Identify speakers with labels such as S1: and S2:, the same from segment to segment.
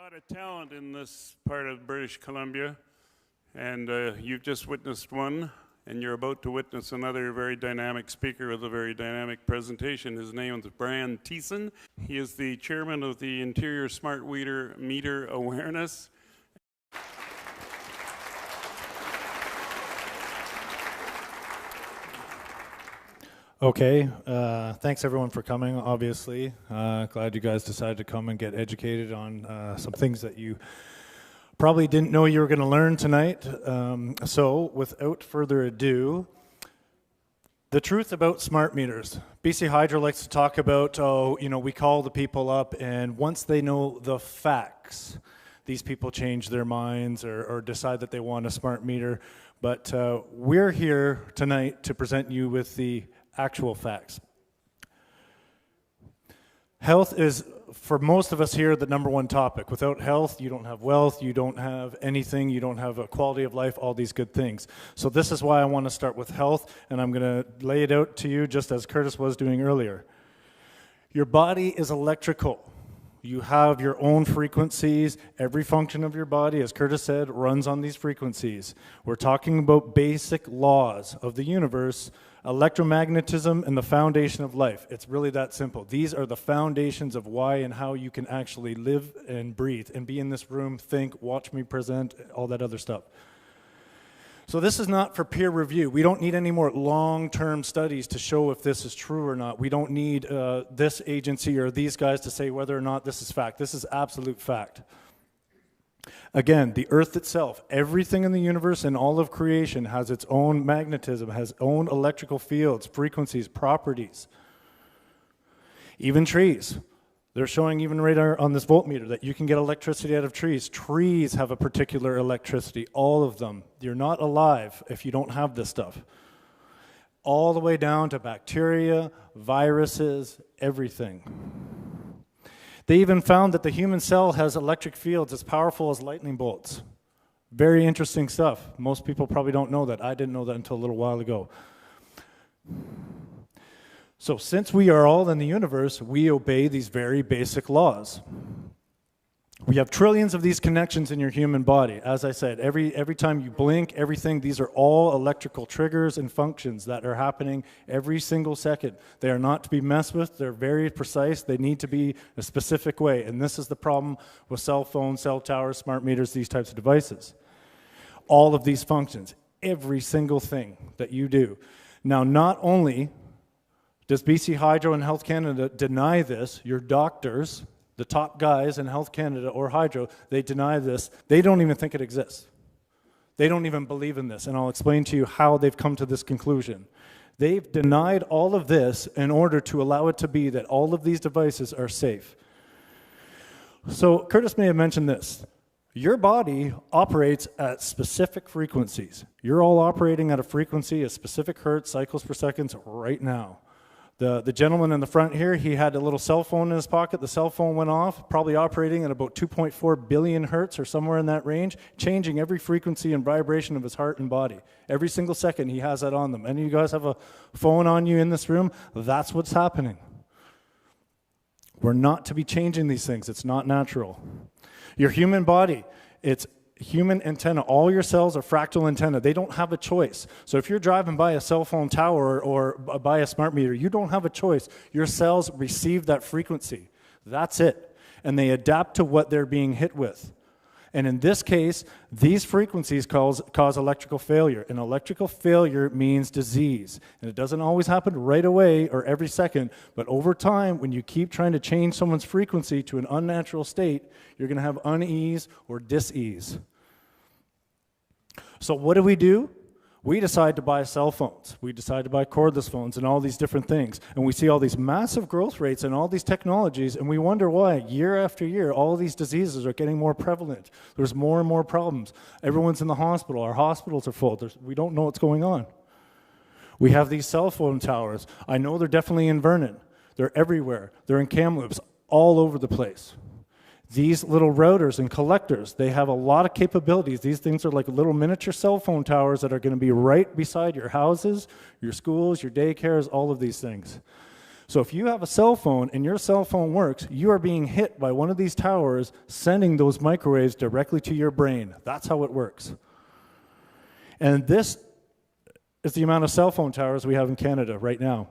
S1: lot of talent in this part of British Columbia, and you've just witnessed one, and you're about to witness another very dynamic speaker with a very dynamic presentation. His name is Brian Thiessen. He is the chairman of the Interior Smart Meter Awareness.
S2: Okay, thanks everyone for coming, obviously. Glad you guys decided to come and get educated on some things that you probably didn't know you were going to learn tonight. So, without further ado, the truth about smart meters. BC Hydro likes to talk about, we call the people up, and once they know the facts, these people change their minds or decide that they want a smart meter. But we're here tonight to present you with the actual facts. Health is, for most of us here, the number one topic. Without health, you don't have wealth, you don't have anything, you don't have a quality of life, all these good things. So this is why I want to start with health, and I'm going to lay it out to you just as Curtis was doing earlier. Your body is electrical. You have your own frequencies. Every function of your body, as Curtis said, runs on these frequencies. We're talking about basic laws of the universe, electromagnetism, and the foundation of life. It's really that simple. These are the foundations of why and how you can actually live and breathe and be in this room, think, watch me present, all that other stuff. So this is not for peer review. We don't need any more long-term studies to show if this is true or not. We don't need this agency or these guys to say whether or not this is fact. This is absolute fact. Again, the earth itself, everything in the universe and all of creation has its own magnetism, has own electrical fields, frequencies, properties. Even trees. They're showing even right on this voltmeter that you can get electricity out of trees. Trees have a particular electricity, all of them. You're not alive if you don't have this stuff. All the way down to bacteria, viruses, everything. They even found that the human cell has electric fields as powerful as lightning bolts. Very interesting stuff. Most people probably don't know that. I didn't know that until a little while ago. So since we are all in the universe, we obey these very basic laws. We have trillions of these connections in your human body. As I said, every time you blink, everything, these are all electrical triggers and functions that are happening every single second. They are not to be messed with. They're very precise. They need to be a specific way. And this is the problem with cell phones, cell towers, smart meters, these types of devices. All of these functions, every single thing that you do. Now, not only does BC Hydro and Health Canada deny this, your doctors, the top guys in Health Canada or Hydro, they deny this. They don't even think it exists. They don't even believe in this, and I'll explain to you how they've come to this conclusion. They've denied all of this in order to allow it to be that all of these devices are safe. So Curtis may have mentioned this. Your body operates at specific frequencies. You're all operating at a frequency, a specific hertz, cycles per second right now. The gentleman in the front here, he had a little cell phone in his pocket. The cell phone went off, probably operating at about 2.4 billion hertz or somewhere in that range, changing every frequency and vibration of his heart and body. Every single second he has that on them. Any of you guys have a phone on you in this room? That's what's happening. We're not to be changing these things. It's not natural. Your human body, it's human antenna. All your cells are fractal antenna. They don't have a choice. So if you're driving by a cell phone tower or by a smart meter, you don't have a choice. Your cells receive that frequency. That's it. And they adapt to what they're being hit with. And in this case, these frequencies cause electrical failure. And electrical failure means disease. And it doesn't always happen right away or every second, but over time, when you keep trying to change someone's frequency to an unnatural state, you're going to have unease or dis-ease. So what do? We decide to buy cell phones. We decide to buy cordless phones and all these different things. And we see all these massive growth rates and all these technologies, and we wonder why, year after year, all of these diseases are getting more prevalent. There's more and more problems. Everyone's in the hospital. Our hospitals are full. We don't know what's going on. We have these cell phone towers. I know they're definitely in Vernon. They're everywhere. They're in Kamloops, all over the place. These little routers and collectors, they have a lot of capabilities. These things are like little miniature cell phone towers that are going to be right beside your houses, your schools, your daycares, all of these things. So if you have a cell phone and your cell phone works, you are being hit by one of these towers sending those microwaves directly to your brain. That's how it works. And this is the amount of cell phone towers we have in Canada right now.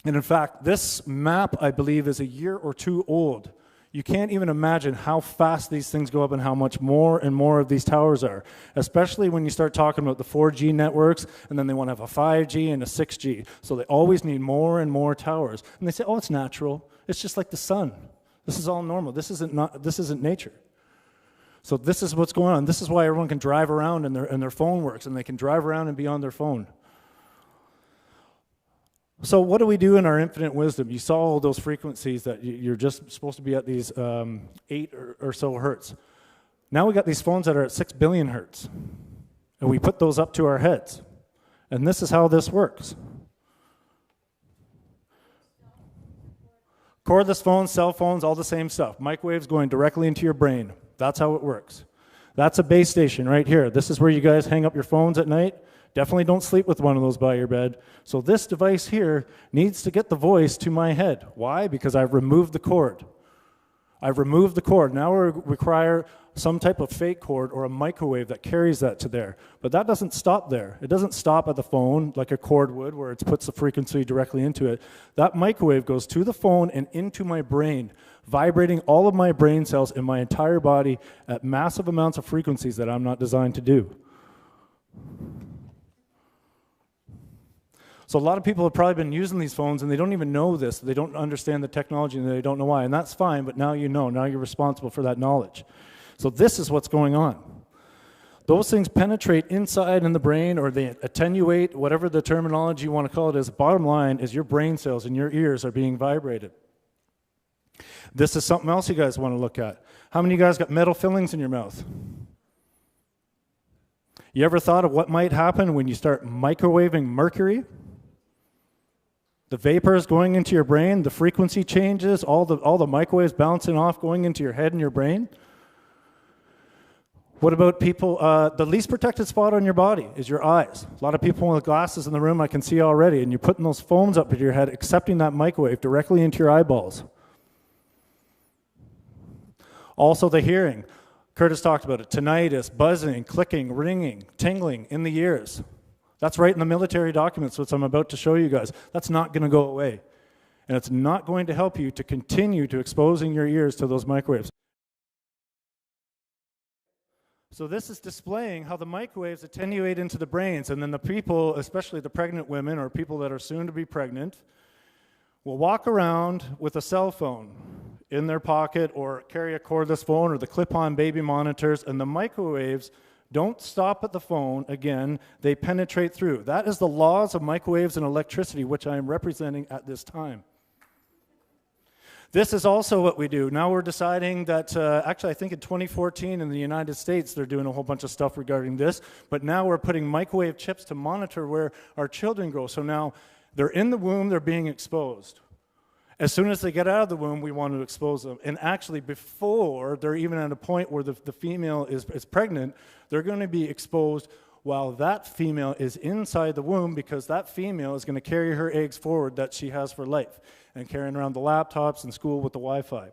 S2: And in fact, this map, I believe, is a year or two old. You can't even imagine how fast these things go up and how much more and more of these towers are, especially when you start talking about the 4G networks, and then they want to have a 5G and a 6G. So they always need more and more towers. And they say, oh, it's natural. It's just like the sun. This is all normal. This isn't nature. So this is what's going on. This is why everyone can drive around and their phone works, and they can drive around and be on their phone. So what do we do in our infinite wisdom? You saw all those frequencies that you're just supposed to be at these 8 or so hertz. Now we got these phones that are at 6 billion hertz, and we put those up to our heads. And this is how this works. Cordless phones, cell phones, all the same stuff. Microwaves going directly into your brain. That's how it works. That's a base station right here. This is where you guys hang up your phones at night. Definitely don't sleep with one of those by your bed. So this device here needs to get the voice to my head. Why? Because I've removed the cord. I've removed the cord. Now we require some type of fake cord or a microwave that carries that to there. But that doesn't stop there. It doesn't stop at the phone like a cord would, where it puts the frequency directly into it. That microwave goes to the phone and into my brain, vibrating all of my brain cells in my entire body at massive amounts of frequencies that I'm not designed to do. So a lot of people have probably been using these phones and they don't even know this. They don't understand the technology and they don't know why. And that's fine, but now you know. Now you're responsible for that knowledge. So this is what's going on. Those things penetrate inside in the brain, or they attenuate, whatever the terminology you want to call it is. Bottom line is your brain cells and your ears are being vibrated. This is something else you guys want to look at. How many of you guys got metal fillings in your mouth? You ever thought of what might happen when you start microwaving mercury? The vapors going into your brain, the frequency changes, all the microwaves bouncing off, going into your head and your brain. What about people, the least protected spot on your body is your eyes. A lot of people with glasses in the room I can see already, and you're putting those phones up to your head, accepting that microwave directly into your eyeballs. Also the hearing. Curtis talked about it. Tinnitus, buzzing, clicking, ringing, tingling in the ears. That's right in the military documents, which I'm about to show you guys. That's not going to go away. And it's not going to help you to continue to exposing your ears to those microwaves. So this is displaying how the microwaves attenuate into the brains, and then the people, especially the pregnant women or people that are soon to be pregnant, will walk around with a cell phone in their pocket or carry a cordless phone or the clip-on baby monitors, and the microwaves don't stop at the phone. Again, they penetrate through. That is the laws of microwaves and electricity, which I am representing at this time. This is also what we do. Now we're deciding that, actually I think in 2014 in the United States they're doing a whole bunch of stuff regarding this, but now we're putting microwave chips to monitor where our children grow. So now they're in the womb, they're being exposed. As soon as they get out of the womb, we want to expose them. And actually, before they're even at a point where the female is pregnant, they're going to be exposed while that female is inside the womb, because that female is going to carry her eggs forward that she has for life, and carrying around the laptops in school with the Wi-Fi.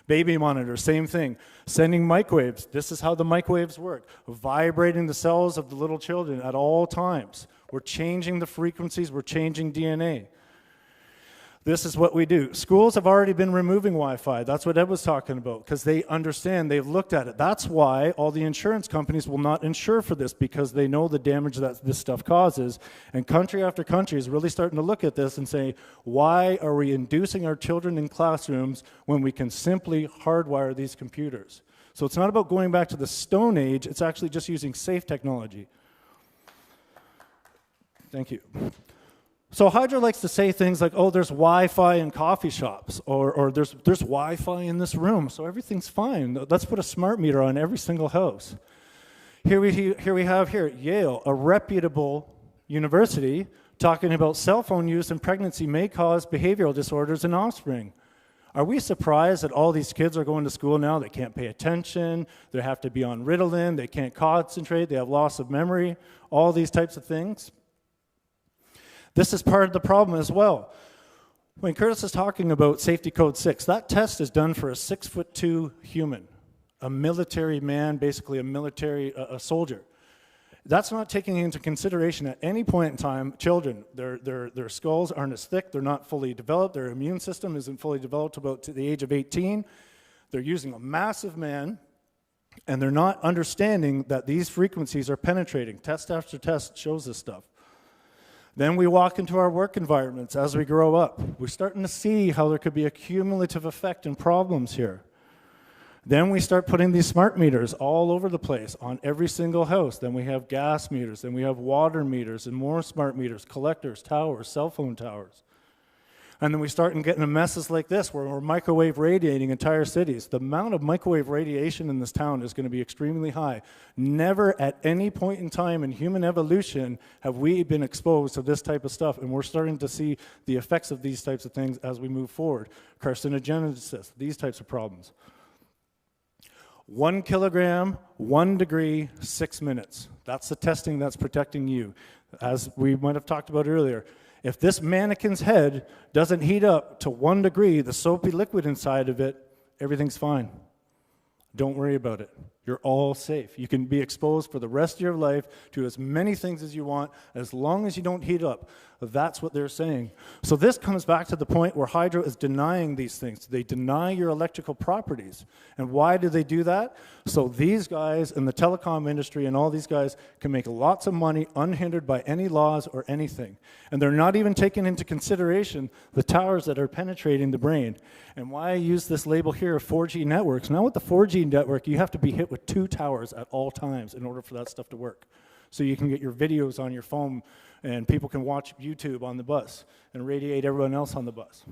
S2: Baby monitor, same thing. Sending microwaves. This is how the microwaves work. Vibrating the cells of the little children at all times. We're changing the frequencies. We're changing DNA. This is what we do. Schools have already been removing Wi-Fi. That's what Ed was talking about, because they understand, they've looked at it. That's why all the insurance companies will not insure for this, because they know the damage that this stuff causes. And country after country is really starting to look at this and say, why are we inducing our children in classrooms when we can simply hardwire these computers? So it's not about going back to the Stone Age, it's actually just using safe technology. Thank you. So Hydra likes to say things like, oh, there's Wi-Fi in coffee shops, or there's Wi-Fi in this room, so everything's fine. Let's put a smart meter on every single house. Here we have Yale, a reputable university, talking about cell phone use in pregnancy may cause behavioral disorders in offspring. Are we surprised that all these kids are going to school now? They can't pay attention, they have to be on Ritalin, they can't concentrate, they have loss of memory, all these types of things? This is part of the problem as well. When Curtis is talking about safety code 6, that test is done for a 6'2" human, a military man, basically a military a soldier. That's not taking into consideration at any point in time children. Their skulls aren't as thick, they're not fully developed, their immune system isn't fully developed about to the age of 18. They're using a massive man, and they're not understanding that these frequencies are penetrating. Test after test shows this stuff. Then we walk into our work environments as we grow up. We're starting to see how there could be a cumulative effect and problems here. Then we start putting these smart meters all over the place on every single house. Then we have gas meters, then we have water meters and more smart meters, collectors, towers, cell phone towers. And then we start getting messes like this where we're microwave radiating entire cities. The amount of microwave radiation in this town is going to be extremely high. Never at any point in time in human evolution have we been exposed to this type of stuff, and we're starting to see the effects of these types of things as we move forward. Carcinogenesis, these types of problems. 1 kilogram, 1 degree, 6 minutes. That's the testing that's protecting you. As we might have talked about earlier, if this mannequin's head doesn't heat up to 1 degree, the soapy liquid inside of it, everything's fine. Don't worry about it. You're all safe. You can be exposed for the rest of your life to as many things as you want, as long as you don't heat up. That's what they're saying. So this comes back to the point where hydro is denying these things. They deny your electrical properties. And why do they do that? So these guys in the telecom industry and all these guys can make lots of money unhindered by any laws or anything. And they're not even taking into consideration the towers that are penetrating the brain. And why I use this label here of 4G networks. Now with the 4G network, you have to be hit with 2 towers at all times in order for that stuff to work. So you can get your videos on your phone and people can watch YouTube on the bus and radiate everyone else on the bus.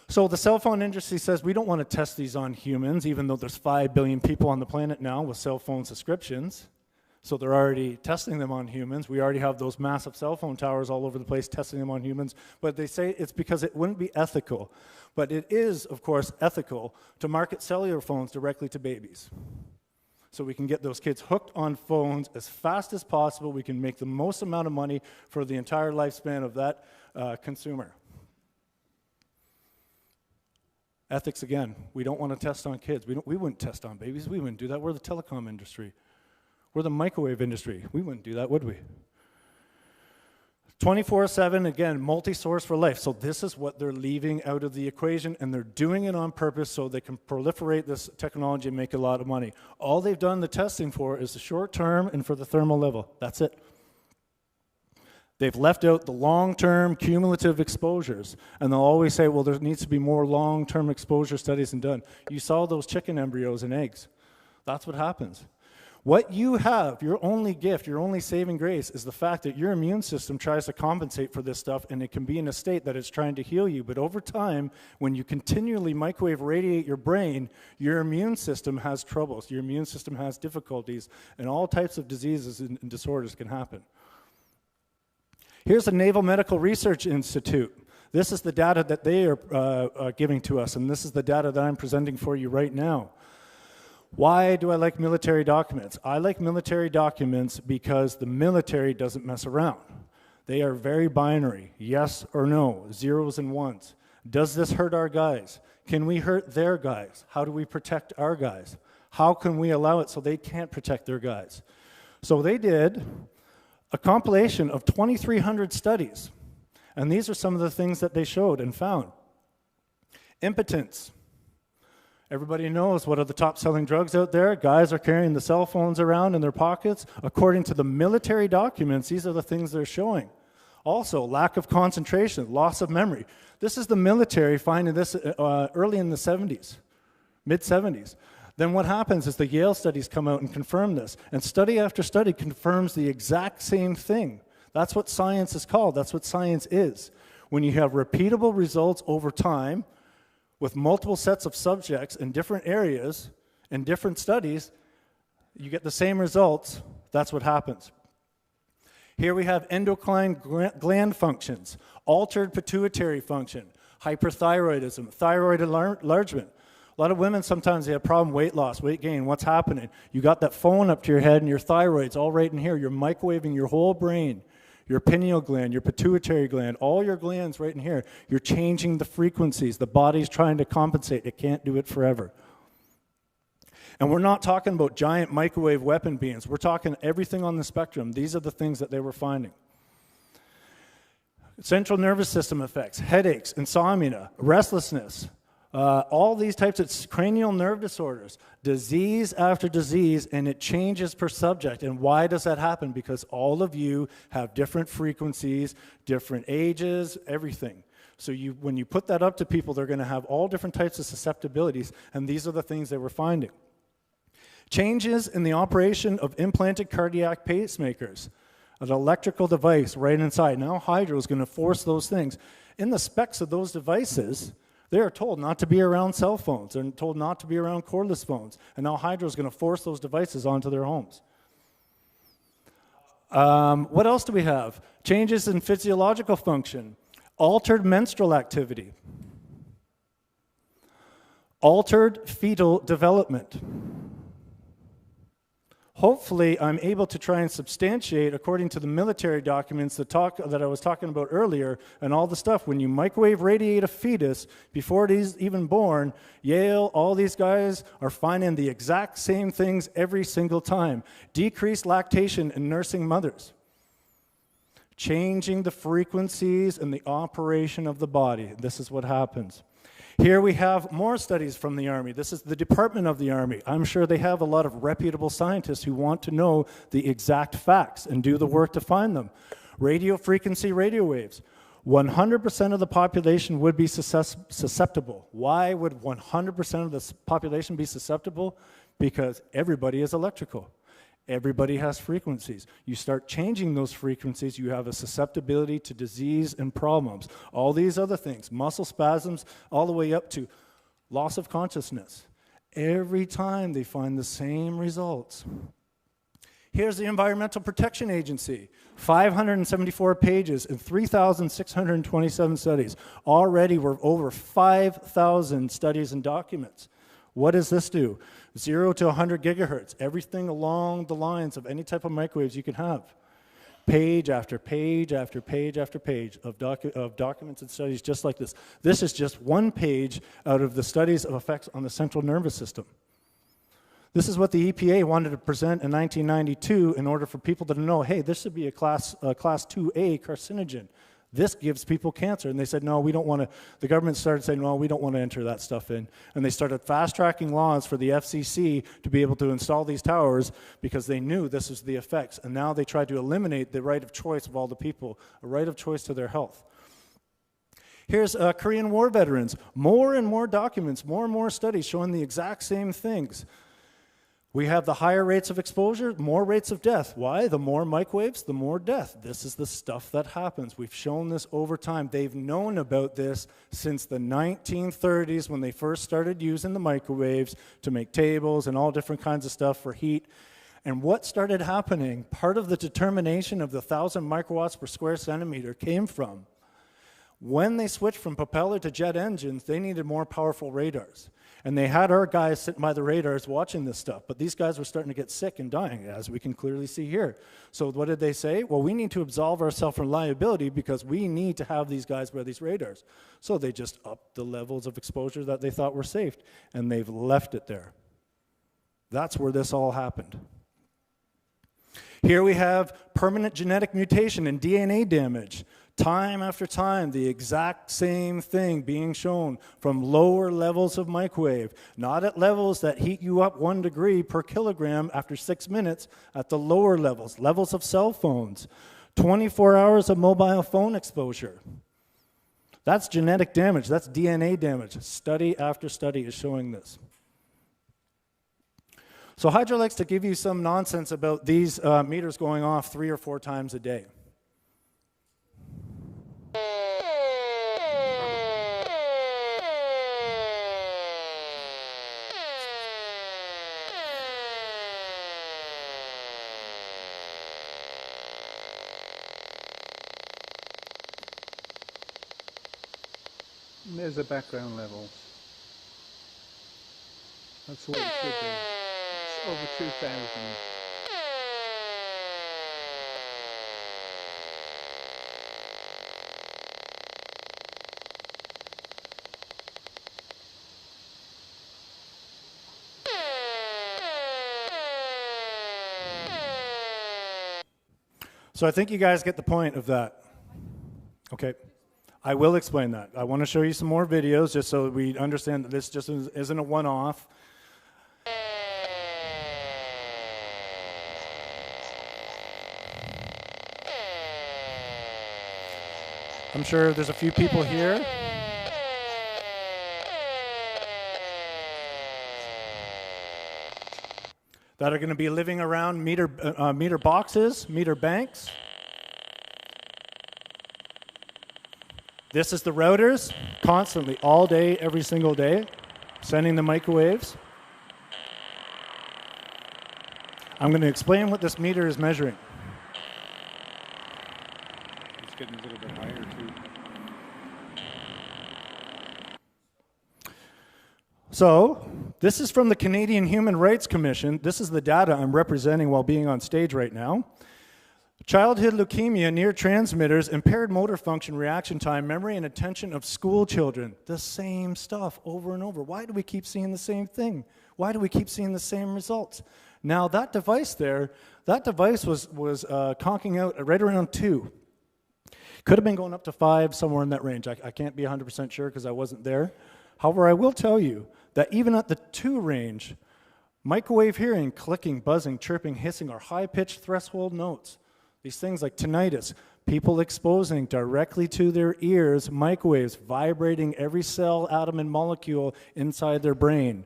S2: So the cell phone industry says we don't want to test these on humans, even though there's 5 billion people on the planet now with cell phone subscriptions. So they're already testing them on humans. We already have those massive cell phone towers all over the place testing them on humans. But they say it's because it wouldn't be ethical. But it is, of course, ethical to market cellular phones directly to babies. So we can get those kids hooked on phones as fast as possible. We can make the most amount of money for the entire lifespan of that consumer. Ethics again. We don't want to test on kids. We wouldn't test on babies. We wouldn't do that. We're the telecom industry. We're the microwave industry. We wouldn't do that, would we? 24/7, again, multi-source for life. So this is what they're leaving out of the equation, and they're doing it on purpose so they can proliferate this technology and make a lot of money. All they've done the testing for is the short term and for the thermal level. That's it. They've left out the long-term cumulative exposures, and they'll always say, well, there needs to be more long-term exposure studies done. You saw those chicken embryos and eggs. That's what happens. What you have, your only gift, your only saving grace, is the fact that your immune system tries to compensate for this stuff, and it can be in a state that it's trying to heal you. But over time, when you continually microwave radiate your brain, your immune system has troubles. Your immune system has difficulties, and all types of diseases and disorders can happen. Here's the Naval Medical Research Institute. This is the data that they are giving to us, and this is the data that I'm presenting for you right now. Why do I like military documents? I like military documents because the military doesn't mess around. They are very binary, yes or no, zeros and ones. Does this hurt our guys? Can we hurt their guys? How do we protect our guys? How can we allow it so they can't protect their guys? So they did a compilation of 2,300 studies, and these are some of the things that they showed and found. Impotence. Everybody knows what are the top-selling drugs out there. Guys are carrying the cell phones around in their pockets. According to the military documents, these are the things they're showing. Also, lack of concentration, loss of memory. This is the military finding this early in the 70s, mid-70s. Then what happens is the Yale studies come out and confirm this. And study after study confirms the exact same thing. That's what science is called. That's what science is. When you have repeatable results over time, with multiple sets of subjects in different areas, in different studies, you get the same results. That's what happens. Here we have endocrine gland functions, altered pituitary function, hyperthyroidism, thyroid enlargement. A lot of women, sometimes they have problem weight loss, weight gain. What's happening? You got that phone up to your head and your thyroid's all right in here. You're microwaving your whole brain. your pineal gland, your pituitary gland, all your glands right in here, you're changing the frequencies. The body's trying to compensate. It can't do it forever. And we're not talking about giant microwave weapon beams. We're talking everything on the spectrum. These are the things that they were finding. Central nervous system effects, headaches, insomnia, restlessness, all these types of cranial nerve disorders, disease after disease, and it changes per subject. And why does that happen? Because all of you have different frequencies, different ages, everything. So when you put that up to people, they're going to have all different types of susceptibilities, and these are the things they were finding. Changes in the operation of implanted cardiac pacemakers, an electrical device right inside. Now Hydro is going to force those things. In the specs of those devices, they are told not to be around cell phones. They're told not to be around cordless phones. And now Hydro is going to force those devices onto their homes. What else do we have? Changes in physiological function, altered menstrual activity, altered fetal development. Hopefully, I'm able to try and substantiate, according to the military documents that I was talking about earlier, and all the stuff. When you microwave radiate a fetus before it is even born, Yale, all these guys are finding the exact same things every single time. Decreased lactation in nursing mothers. Changing the frequencies and the operation of the body. This is what happens. Here we have more studies from the Army. This is the Department of the Army. I'm sure they have a lot of reputable scientists who want to know the exact facts and do the work to find them. Radio frequency radio waves. 100% of the population would be susceptible. Why would 100% of the population be susceptible? Because everybody is electrical. Everybody has frequencies. You start changing those frequencies, you have a susceptibility to disease and problems. All these other things, muscle spasms, all the way up to loss of consciousness. Every time they find the same results. Here's the Environmental Protection Agency, 574 pages and 3,627 studies. Already we're over 5,000 studies and documents. What does this do? 0 to 100 gigahertz, everything along the lines of any type of microwaves you can have. Page after page after page after page of documents and studies just like this. This is just one page out of the studies of effects on the central nervous system. This is what the EPA wanted to present in 1992 in order for people to know, hey, this should be a class 2A carcinogen. This gives people cancer. And they said, no, we don't want to. The government started saying, well, we don't want to enter that stuff in. And they started fast-tracking laws for the FCC to be able to install these towers because they knew this was the effects. And now they tried to eliminate the right of choice of all the people, a right of choice to their health. Here's Korean War veterans. More and more documents, more and more studies showing the exact same things. We have the higher rates of exposure, more rates of death. Why? The more microwaves, the more death. This is the stuff that happens. We've shown this over time. They've known about this since the 1930s when they first started using the microwaves to make tables and all different kinds of stuff for heat. And what started happening, part of the determination of the 1,000 microwatts per square centimeter came from when they switched from propeller to jet engines, they needed more powerful radars. And they had our guys sitting by the radars watching this stuff. But these guys were starting to get sick and dying, as we can clearly see here. So what did they say? Well, we need to absolve ourselves from liability because we need to have these guys wear these radars. So they just upped the levels of exposure that they thought were safe. And they've left it there. That's where this all happened. Here we have permanent genetic mutation and DNA damage. Time after time, the exact same thing being shown from lower levels of microwave, not at levels that heat you up 1 degree per kilogram after 6 minutes, at the lower levels, levels of cell phones, 24 hours of mobile phone exposure. That's genetic damage, that's DNA damage. Study after study is showing this. So Hydro likes to give you some nonsense about these meters going off 3 or 4 times a day.
S3: There's the background levels. That's what it should be. It's over 2,000.
S2: So I think you guys get the point of that. Okay. I will explain that. I want to show you some more videos just so we understand that this just isn't a one-off. I'm sure there's a few people here that are going to be living around meter boxes, meter banks. This is the routers, constantly, all day, every single day, sending the microwaves. I'm going to explain what this meter is measuring.
S3: It's getting a little bit higher too.
S2: So, this is from the Canadian Human Rights Commission. This is the data I'm representing while being on stage right now. Childhood leukemia near transmitters, impaired motor function, reaction time, memory, and attention of school children. The same stuff over and over. Why do we keep seeing the same thing? Why do we keep seeing the same results? Now, that device there, that device was conking out right around 2. Could have been going up to 5, somewhere in that range. I can't be 100% sure because I wasn't there. However, I will tell you that even at the 2 range, microwave hearing, clicking, buzzing, chirping, hissing are high-pitched threshold notes. These things like tinnitus, people exposing directly to their ears microwaves vibrating every cell, atom, and molecule inside their brain.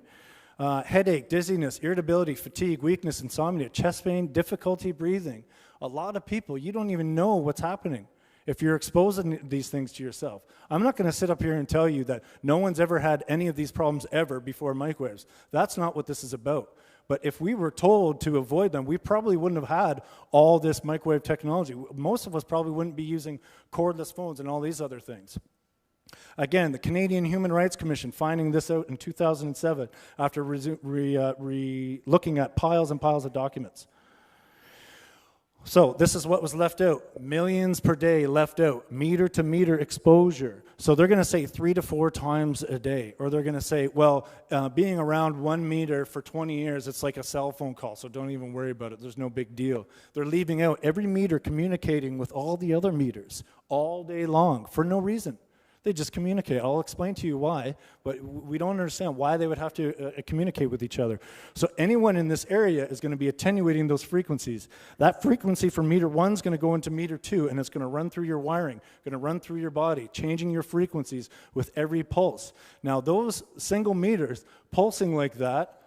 S2: Headache, dizziness, irritability, fatigue, weakness, insomnia, chest pain, difficulty breathing. A lot of people, you don't even know what's happening if you're exposing these things to yourself. I'm not going to sit up here and tell you that no one's ever had any of these problems ever before microwaves. That's not what this is about. But if we were told to avoid them, we probably wouldn't have had all this microwave technology. Most of us probably wouldn't be using cordless phones and all these other things. Again, the Canadian Human Rights Commission finding this out in 2007 after looking at piles and piles of documents. So this is what was left out. Millions per day left out. Meter to meter exposure. So they're going to say 3 to 4 times a day. Or they're going to say, well, being around 1 meter for 20 years, it's like a cell phone call, so don't even worry about it. There's no big deal. They're leaving out every meter communicating with all the other meters all day long for no reason. They just communicate. I'll explain to you why, but we don't understand why they would have to communicate with each other. So anyone in this area is going to be attenuating those frequencies. That frequency from meter 1 is going to go into meter 2, and it's going to run through your wiring, going to run through your body, changing your frequencies with every pulse. Now, those single meters pulsing like that,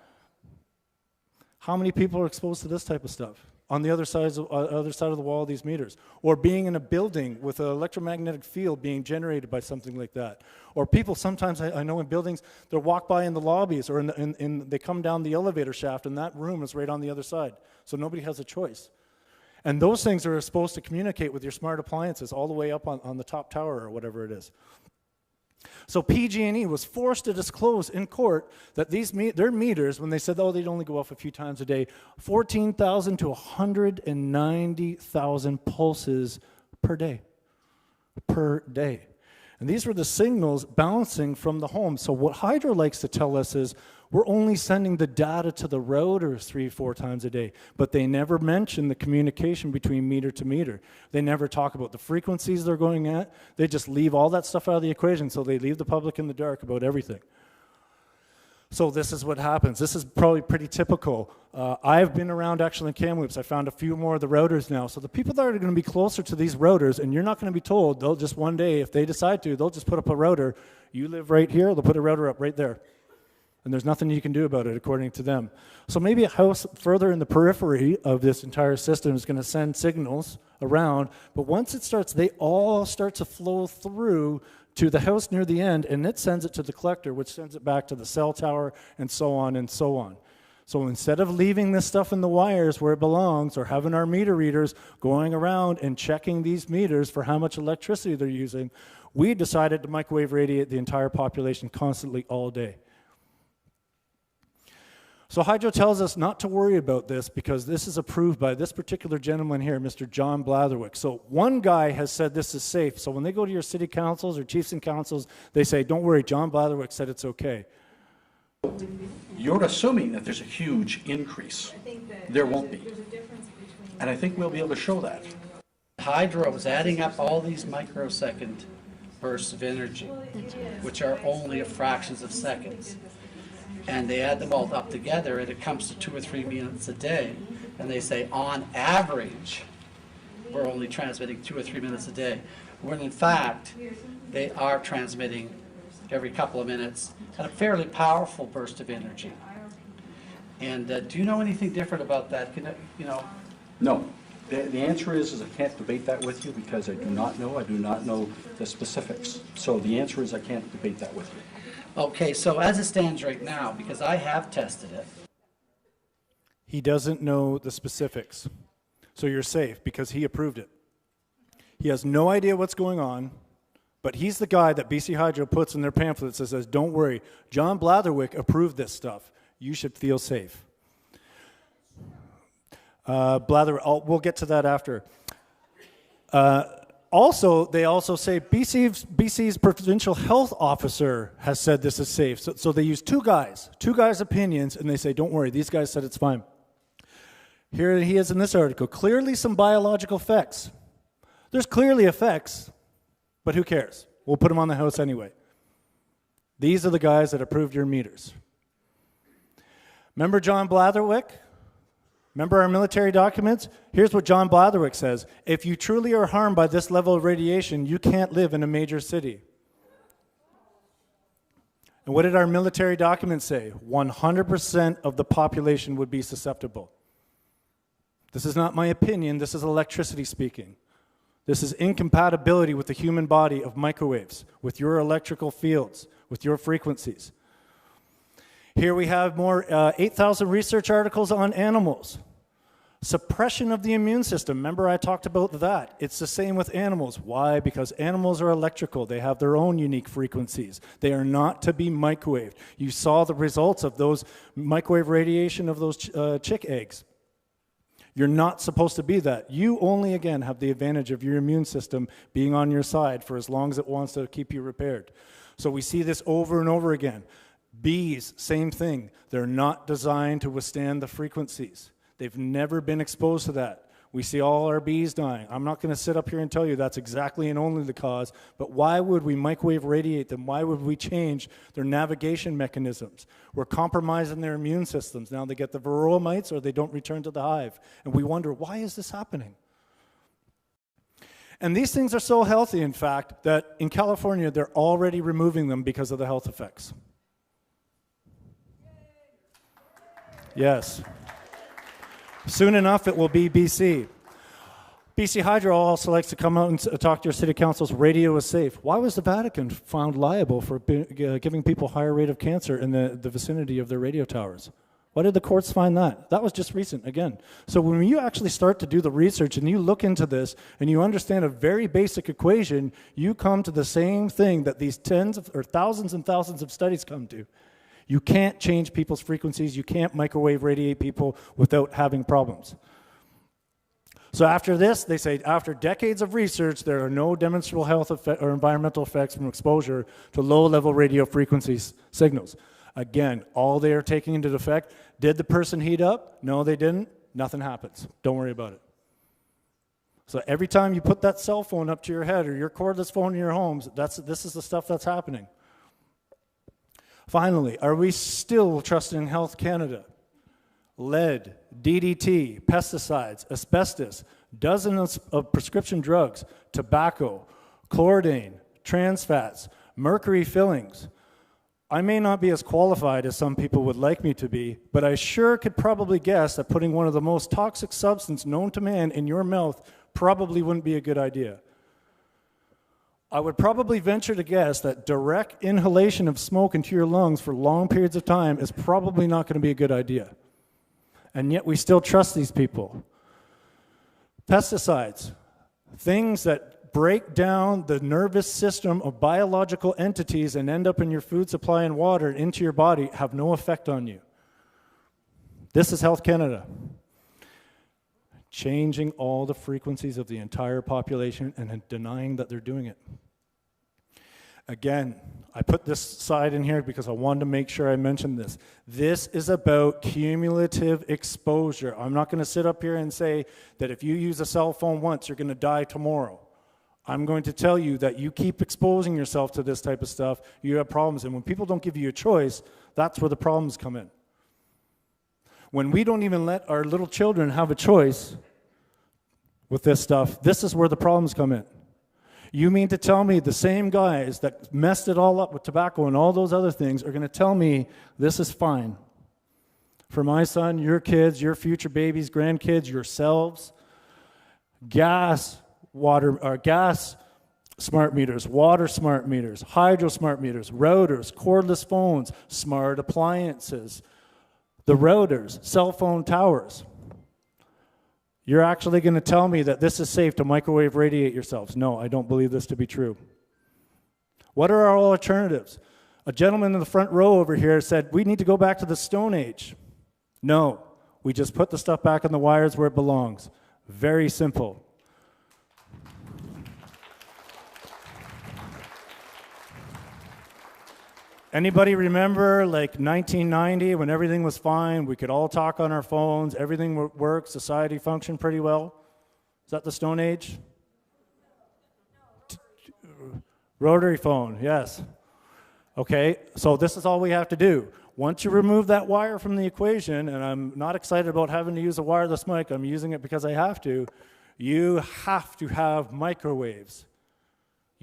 S2: how many people are exposed to this type of stuff? On the other side of the wall of these meters, or being in a building with an electromagnetic field being generated by something like that. Or people sometimes, I know in buildings, they'll walk by in the lobbies, or they come down the elevator shaft, and that room is right on the other side. So nobody has a choice. And those things are supposed to communicate with your smart appliances all the way up on the top tower or whatever it is. So PG&E was forced to disclose in court that their meters, when they said, oh, they'd only go off a few times a day, 14,000 to 190,000 pulses per day. Per day. And these were the signals bouncing from the home. So what Hydro likes to tell us is, we're only sending the data to the routers 3-4 times a day, but they never mention the communication between meter to meter. They never talk about the frequencies they're going at. They just leave all that stuff out of the equation, so they leave the public in the dark about everything. So this is what happens. This is probably pretty typical. I've been around actually in Kamloops. I found a few more of the routers now. So the people that are going to be closer to these routers, and you're not going to be told, they'll just one day, if they decide to, they'll just put up a router. You live right here, they'll put a router up right there. And there's nothing you can do about it, according to them. So maybe a house further in the periphery of this entire system is going to send signals around, but once it starts, they all start to flow through to the house near the end, and it sends it to the collector, which sends it back to the cell tower, and so on and so on. So instead of leaving this stuff in the wires where it belongs, or having our meter readers going around and checking these meters for how much electricity they're using, we decided to microwave radiate the entire population constantly all day. So Hydro tells us not to worry about this because this is approved by this particular gentleman here, Mr. John Blatherwick. So one guy has said this is safe. So when they go to your city councils or chiefs and councils, they say, don't worry, John Blatherwick said it's okay.
S4: You're assuming that there's a huge increase. There won't be. And I think we'll be able to show that. Hydro is adding up all these microsecond bursts of energy, which are only fractions of seconds. And they add them all up together, and it comes to 2 or 3 minutes a day. And they say, on average, we're only transmitting 2 or 3 minutes a day, when in fact, they are transmitting every couple of minutes at a fairly powerful burst of energy. And do you know anything different about that?
S5: No. The answer is I can't debate that with you because I do not know. I do not know the specifics. So the answer is I can't debate that with you.
S4: Okay, so as it stands right now, because I have tested it.
S2: He doesn't know the specifics. So you're safe because he approved it. He has no idea what's going on, but he's the guy that BC Hydro puts in their pamphlets that says, don't worry, John Blatherwick approved this stuff. You should feel safe. We'll get to that after. Also, they also say BC's provincial health officer has said this is safe. So they use two guys' opinions, and they say, don't worry, these guys said it's fine. Here he is in this article. Clearly some biological effects. There's clearly effects, but who cares? We'll put them on the house anyway. These are the guys that approved your meters. Remember John Blatherwick? Remember our military documents? Here's what John Blatherwick says. If you truly are harmed by this level of radiation, you can't live in a major city. And what did our military documents say? 100% of the population would be susceptible. This is not my opinion. This is electricity speaking. This is incompatibility with the human body of microwaves, with your electrical fields, with your frequencies. Here we have more 8,000 research articles on animals. Suppression of the immune system. Remember I talked about that. It's the same with animals. Why? Because animals are electrical. They have their own unique frequencies. They are not to be microwaved. You saw the results of those microwave radiation of those chick eggs. You're not supposed to be that. You only, again, have the advantage of your immune system being on your side for as long as it wants to keep you repaired. So we see this over and over again. Bees, same thing. They're not designed to withstand the frequencies. They've never been exposed to that. We see all our bees dying. I'm not going to sit up here and tell you that's exactly and only the cause, but why would we microwave radiate them? Why would we change their navigation mechanisms? We're compromising their immune systems. Now they get the varroa mites or they don't return to the hive. And we wonder, why is this happening? And these things are so healthy, in fact, that in California they're already removing them because of the health effects. Yes. Soon enough, it will be BC. BC Hydro also likes to come out and talk to your city councils, radio is safe. Why was the Vatican found liable for giving people a higher rate of cancer in the vicinity of their radio towers? Why did the courts find that? That was just recent, again. So when you actually start to do the research and you look into this and you understand a very basic equation, you come to the same thing that these tens of, or thousands and thousands of studies come to. You can't change people's frequencies. You can't microwave radiate people without having problems. So after this, they say, after decades of research, there are no demonstrable health or environmental effects from exposure to low-level radio frequency signals. Again, all they are taking into effect, did the person heat up? No, they didn't. Nothing happens. Don't worry about it. So every time you put that cell phone up to your head or your cordless phone in your homes, this is the stuff that's happening. Finally, are we still trusting Health Canada? Lead, DDT, pesticides, asbestos, dozens of prescription drugs, tobacco, chlordane, trans fats, mercury fillings. I may not be as qualified as some people would like me to be, but I sure could probably guess that putting one of the most toxic substances known to man in your mouth probably wouldn't be a good idea. I would probably venture to guess that direct inhalation of smoke into your lungs for long periods of time is probably not going to be a good idea. And yet we still trust these people. Pesticides, things that break down the nervous system of biological entities and end up in your food supply and water and into your body, have no effect on you. This is Health Canada. Changing all the frequencies of the entire population and denying that they're doing it. Again, I put this side in here because I wanted to make sure I mentioned this. This is about cumulative exposure. I'm not going to sit up here and say that if you use a cell phone once, you're going to die tomorrow. I'm going to tell you that you keep exposing yourself to this type of stuff, you have problems. And when people don't give you a choice, that's where the problems come in. When we don't even let our little children have a choice with this stuff, this is where the problems come in. You mean to tell me the same guys that messed it all up with tobacco and all those other things are going to tell me this is fine for my son, your kids, your future babies, grandkids, yourselves? Gas smart meters, water smart meters, hydro smart meters, routers, cordless phones, smart appliances, the routers, cell phone towers. You're actually going to tell me that this is safe to microwave radiate yourselves? No, I don't believe this to be true. What are our alternatives? A gentleman in the front row over here said, we need to go back to the Stone Age. No, we just put the stuff back on the wires where it belongs. Very simple. Anybody remember like 1990 when everything was fine, we could all talk on our phones, everything worked, society functioned pretty well? Is that the Stone Age? Rotary phone, yes. Okay, so this is all we have to do. Once you remove that wire from the equation, and I'm not excited about having to use a wireless mic, I'm using it because I have to, you have to have microwaves.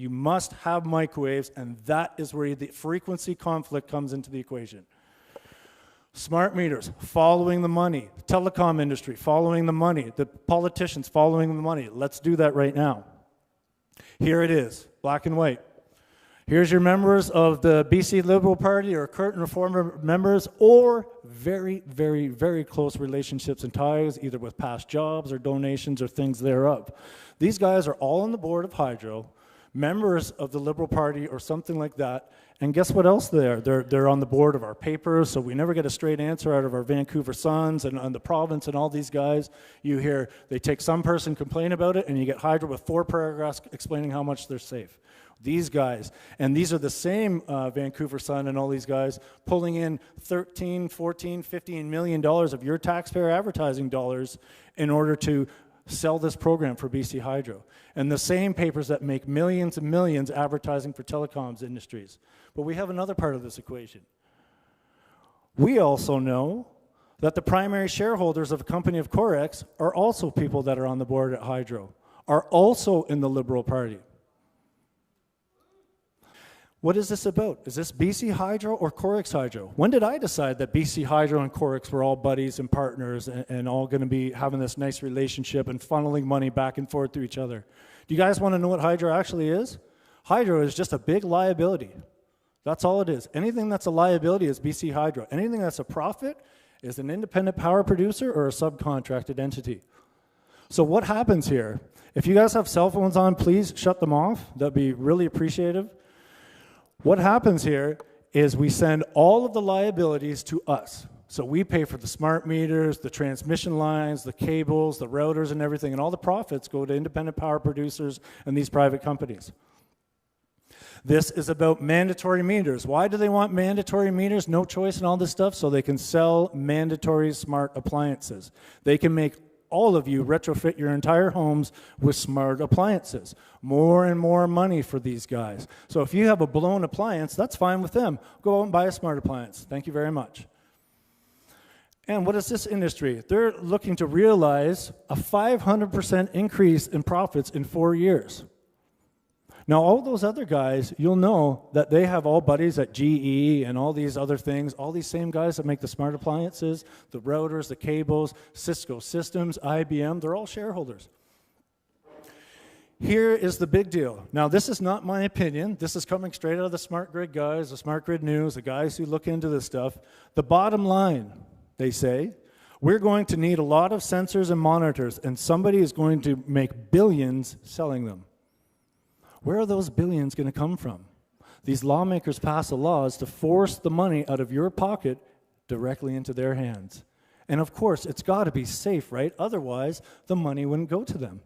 S2: You must have microwaves, and that is where the frequency conflict comes into the equation. Smart meters, following the money. Telecom industry, following the money. The politicians, following the money. Let's do that right now. Here it is, black and white. Here's your members of the BC Liberal Party or current Reformer members, or very, very, very close relationships and ties, either with past jobs or donations or things thereof. These guys are all on the board of Hydro, members of the Liberal Party or something like that, and guess what else they're on the board of our papers, so we never get a straight answer out of our Vancouver Suns and the province and all these guys. You hear they take some person complain about it, and you get Hydro with 4 paragraphs explaining how much they're safe. These guys, and these are the same Vancouver Sun and all these guys pulling in $13, $14, $15 million of your taxpayer advertising dollars in order to sell this program for BC Hydro. And the same papers that make millions and millions advertising for telecoms industries. But we have another part of this equation. We also know that the primary shareholders of a company of Corex are also people that are on the board at Hydro, are also in the Liberal Party. What is this about? Is this BC Hydro or Corex Hydro? When did I decide that BC Hydro and Corex were all buddies and partners and all going to be having this nice relationship and funneling money back and forth to each other? Do you guys want to know what Hydro actually is? Hydro is just a big liability. That's all it is. Anything that's a liability is BC Hydro. Anything that's a profit is an independent power producer or a subcontracted entity. So what happens here? If you guys have cell phones on, please shut them off. That'd be really appreciative. What happens here is we send all of the liabilities to us. So we pay for the smart meters, the transmission lines, the cables, the routers and everything, and all the profits go to independent power producers and these private companies. This is about mandatory meters. Why do they want mandatory meters, no choice and all this stuff? So they can sell mandatory smart appliances. They can make all of you retrofit your entire homes with smart appliances. More and more money for these guys. So if you have a blown appliance, that's fine with them. Go out and buy a smart appliance. Thank you very much. And what is this industry? They're looking to realize a 500% increase in profits in 4 years. Now, all those other guys, you'll know that they have all buddies at GE and all these other things, all these same guys that make the smart appliances, the routers, the cables, Cisco Systems, IBM, they're all shareholders. Here is the big deal. Now, this is not my opinion. This is coming straight out of the Smart Grid guys, the Smart Grid News, the guys who look into this stuff. The bottom line, they say, we're going to need a lot of sensors and monitors, and somebody is going to make billions selling them. Where are those billions going to come from? These lawmakers pass the laws to force the money out of your pocket directly into their hands. And of course, it's got to be safe, right? Otherwise, the money wouldn't go to them.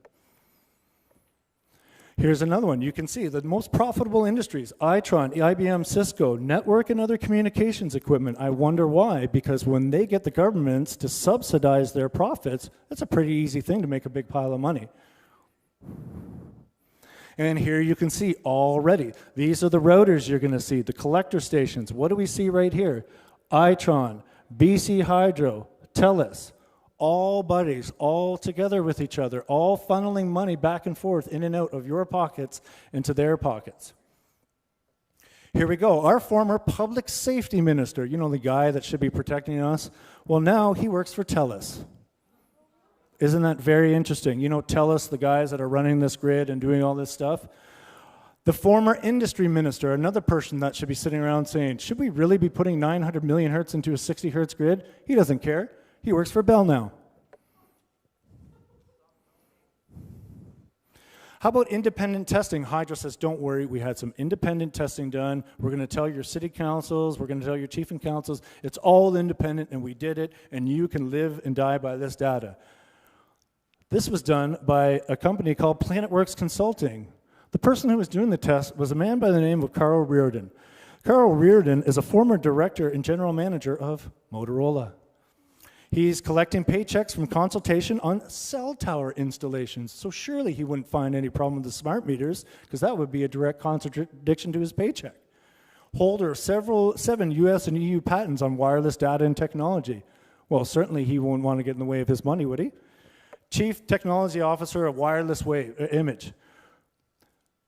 S2: Here's another one. You can see the most profitable industries, Itron, IBM, Cisco, network and other communications equipment. I wonder why, because when they get the governments to subsidize their profits, that's a pretty easy thing to make a big pile of money. And here you can see already, these are the routers you're going to see, the collector stations. What do we see right here? Itron, BC Hydro, TELUS, all buddies, all together with each other, all funneling money back and forth in and out of your pockets into their pockets. Here we go. Our former public safety minister, you know, the guy that should be protecting us, well, now he works for TELUS. Isn't that very interesting? You know, TELUS, the guys that are running this grid and doing all this stuff. The former industry minister, another person that should be sitting around saying, should we really be putting 900 million hertz into a 60 hertz grid? He doesn't care. He works for Bell now. How about independent testing? Hydro says, don't worry, we had some independent testing done. We're going to tell your city councils, we're going to tell your chief and councils, it's all independent and we did it, and you can live and die by this data. This was done by a company called PlanetWorks Consulting. The person who was doing the test was a man by the name of Carl Reardon. Carl Reardon is a former director and general manager of Motorola. He's collecting paychecks from consultation on cell tower installations. So surely he wouldn't find any problem with the smart meters, because that would be a direct contradiction to his paycheck. Holder of 7 US and EU patents on wireless data and technology. Well, certainly he wouldn't want to get in the way of his money, would he? Chief Technology Officer of Wireless Image.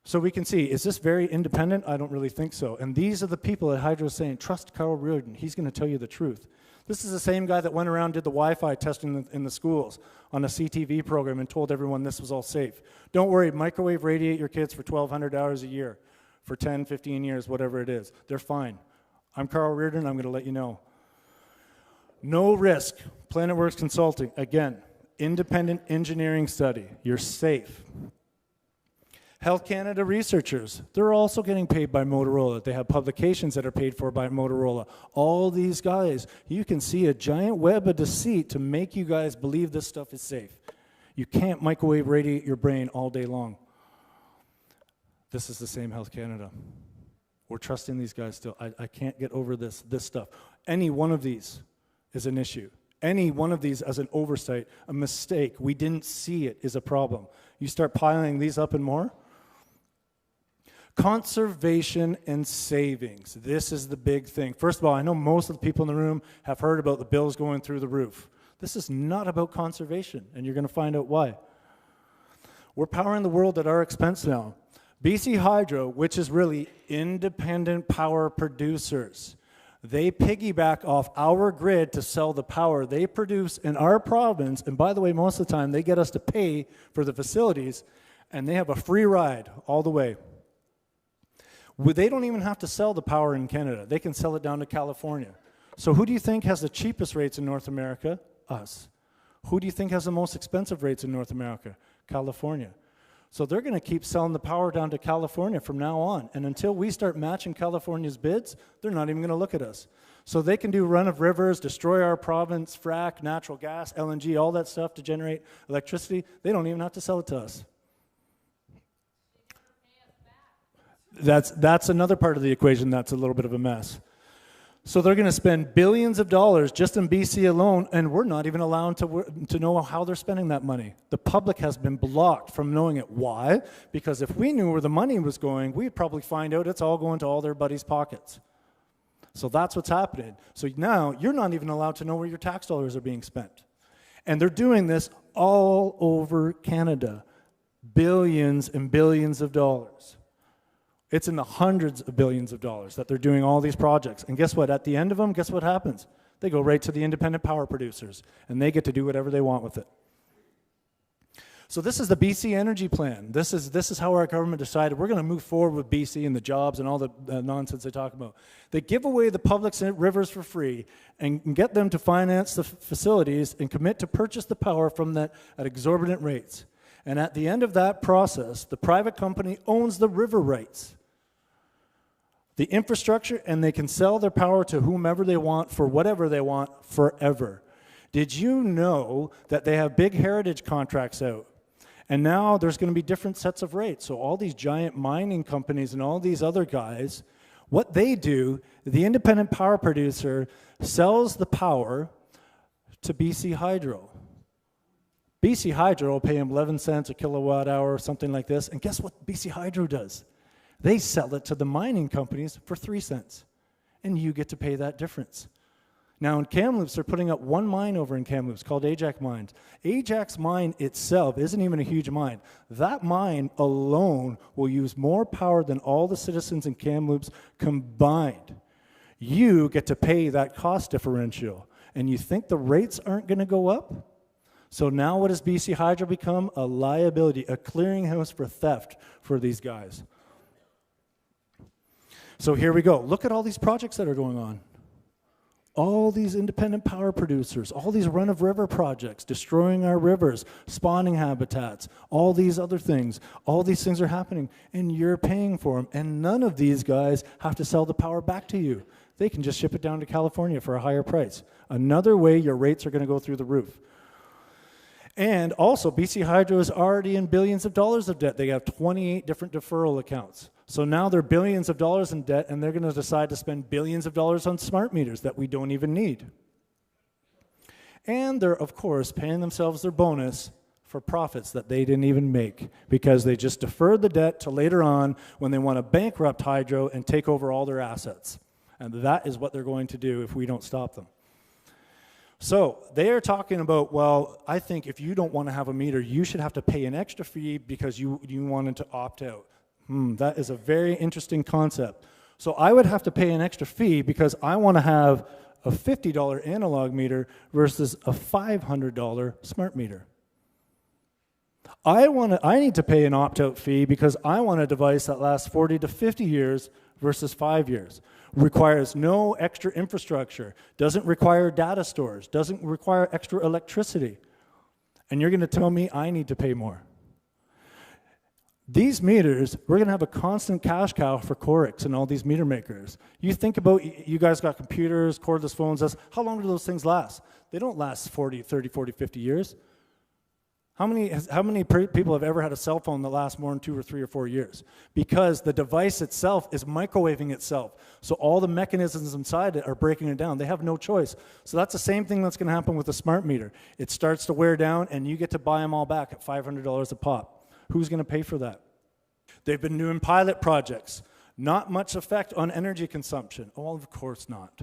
S2: So we can see, is this very independent? I don't really think so. And these are the people at Hydro saying, trust Carl Reardon. He's going to tell you the truth. This is the same guy that went around and did the Wi-Fi testing in the schools on a CTV program and told everyone this was all safe. Don't worry, microwave radiate your kids for 1,200 hours a year, for 10, 15 years, whatever it is. They're fine. I'm Carl Reardon, I'm going to let you know. No risk, PlanetWorks Consulting, again, independent engineering study. You're safe. Health Canada researchers, they're also getting paid by Motorola. They have publications that are paid for by Motorola. All these guys, you can see a giant web of deceit to make you guys believe this stuff is safe. You can't microwave radiate your brain all day long. This is the same Health Canada. We're trusting these guys still. I can't get over this stuff. Any one of these is an issue. Any one of these as an oversight, a mistake, we didn't see it, is a problem. You start piling these up and more. Conservation and savings. This is the big thing. First of all, I know most of the people in the room have heard about the bills going through the roof. This is not about conservation, and you're going to find out why. We're powering the world at our expense now. BC Hydro, which is really independent power producers, they piggyback off our grid to sell the power they produce in our province, and by the way, most of the time they get us to pay for the facilities, and they have a free ride all the way. They don't even have to sell the power in Canada. They can sell it down to California. So who do you think has the cheapest rates in North America? Us. Who do you think has the most expensive rates in North America? California. So they're going to keep selling the power down to California from now on. And until we start matching California's bids, they're not even going to look at us. So they can do run of rivers, destroy our province, frack, natural gas, LNG, all that stuff to generate electricity. They don't even have to sell it to us. That's another part of the equation that's a little bit of a mess. So they're going to spend billions of dollars just in BC alone, and we're not even allowed to know how they're spending that money. The public has been blocked from knowing it. Why? Because if we knew where the money was going, we'd probably find out it's all going to all their buddies' pockets. So that's what's happening. So now you're not even allowed to know where your tax dollars are being spent. And they're doing this all over Canada. Billions and billions of dollars. It's in the hundreds of billions of dollars that they're doing all these projects. And guess what? At the end of them, guess what happens? They go right to the independent power producers, and they get to do whatever they want with it. So this is the BC Energy Plan. This is how our government decided we're going to move forward with BC and the jobs and all the nonsense they talk about. They give away the public rivers for free and get them to finance the facilities and commit to purchase the power from that at exorbitant rates. And at the end of that process, the private company owns the river rights, the infrastructure, and they can sell their power to whomever they want for whatever they want forever. Did you know that they have big heritage contracts out? And now there's going to be different sets of rates. So all these giant mining companies and all these other guys, what they do, the independent power producer sells the power to BC Hydro. BC Hydro will pay them 11 cents a kilowatt hour or something like this. And guess what BC Hydro does? They sell it to the mining companies for 3 cents. And you get to pay that difference. Now in Kamloops, they're putting up one mine over in Kamloops called Ajax Mines. Ajax Mine itself isn't even a huge mine. That mine alone will use more power than all the citizens in Kamloops combined. You get to pay that cost differential. And you think the rates aren't going to go up? So now what does BC Hydro become? A liability, a clearinghouse for theft for these guys. So here we go. Look at all these projects that are going on. All these independent power producers, all these run-of-river projects, destroying our rivers, spawning habitats, all these other things. All these things are happening, and you're paying for them. And none of these guys have to sell the power back to you. They can just ship it down to California for a higher price. Another way your rates are going to go through the roof. And also, BC Hydro is already in billions of dollars of debt. They have 28 different deferral accounts. So now they're billions of dollars in debt, and they're going to decide to spend billions of dollars on smart meters that we don't even need. And they're, of course, paying themselves their bonus for profits that they didn't even make because they just deferred the debt to later on when they want to bankrupt Hydro and take over all their assets. And that is what they're going to do if we don't stop them. So they are talking about, well, I think if you don't want to have a meter, you should have to pay an extra fee because you wanted to opt out. That is a very interesting concept. So I would have to pay an extra fee because I want to have a $50 analog meter versus a $500 smart meter. I need to pay an opt-out fee because I want a device that lasts 40 to 50 years versus 5 years. Requires no extra infrastructure, doesn't require data stores, doesn't require extra electricity. And you're going to tell me I need to pay more. These meters, we're going to have a constant cash cow for Corix and all these meter makers. You think about, you guys got computers, cordless phones, how long do those things last? They don't last 40, 30, 40, 50 years. How many people have ever had a cell phone that lasts more than 2 or 3 or 4 years? Because the device itself is microwaving itself. So all the mechanisms inside it are breaking it down. They have no choice. So that's the same thing that's going to happen with a smart meter. It starts to wear down, and you get to buy them all back at $500 a pop. Who's going to pay for that? They've been doing pilot projects. Not much effect on energy consumption. Oh, of course not.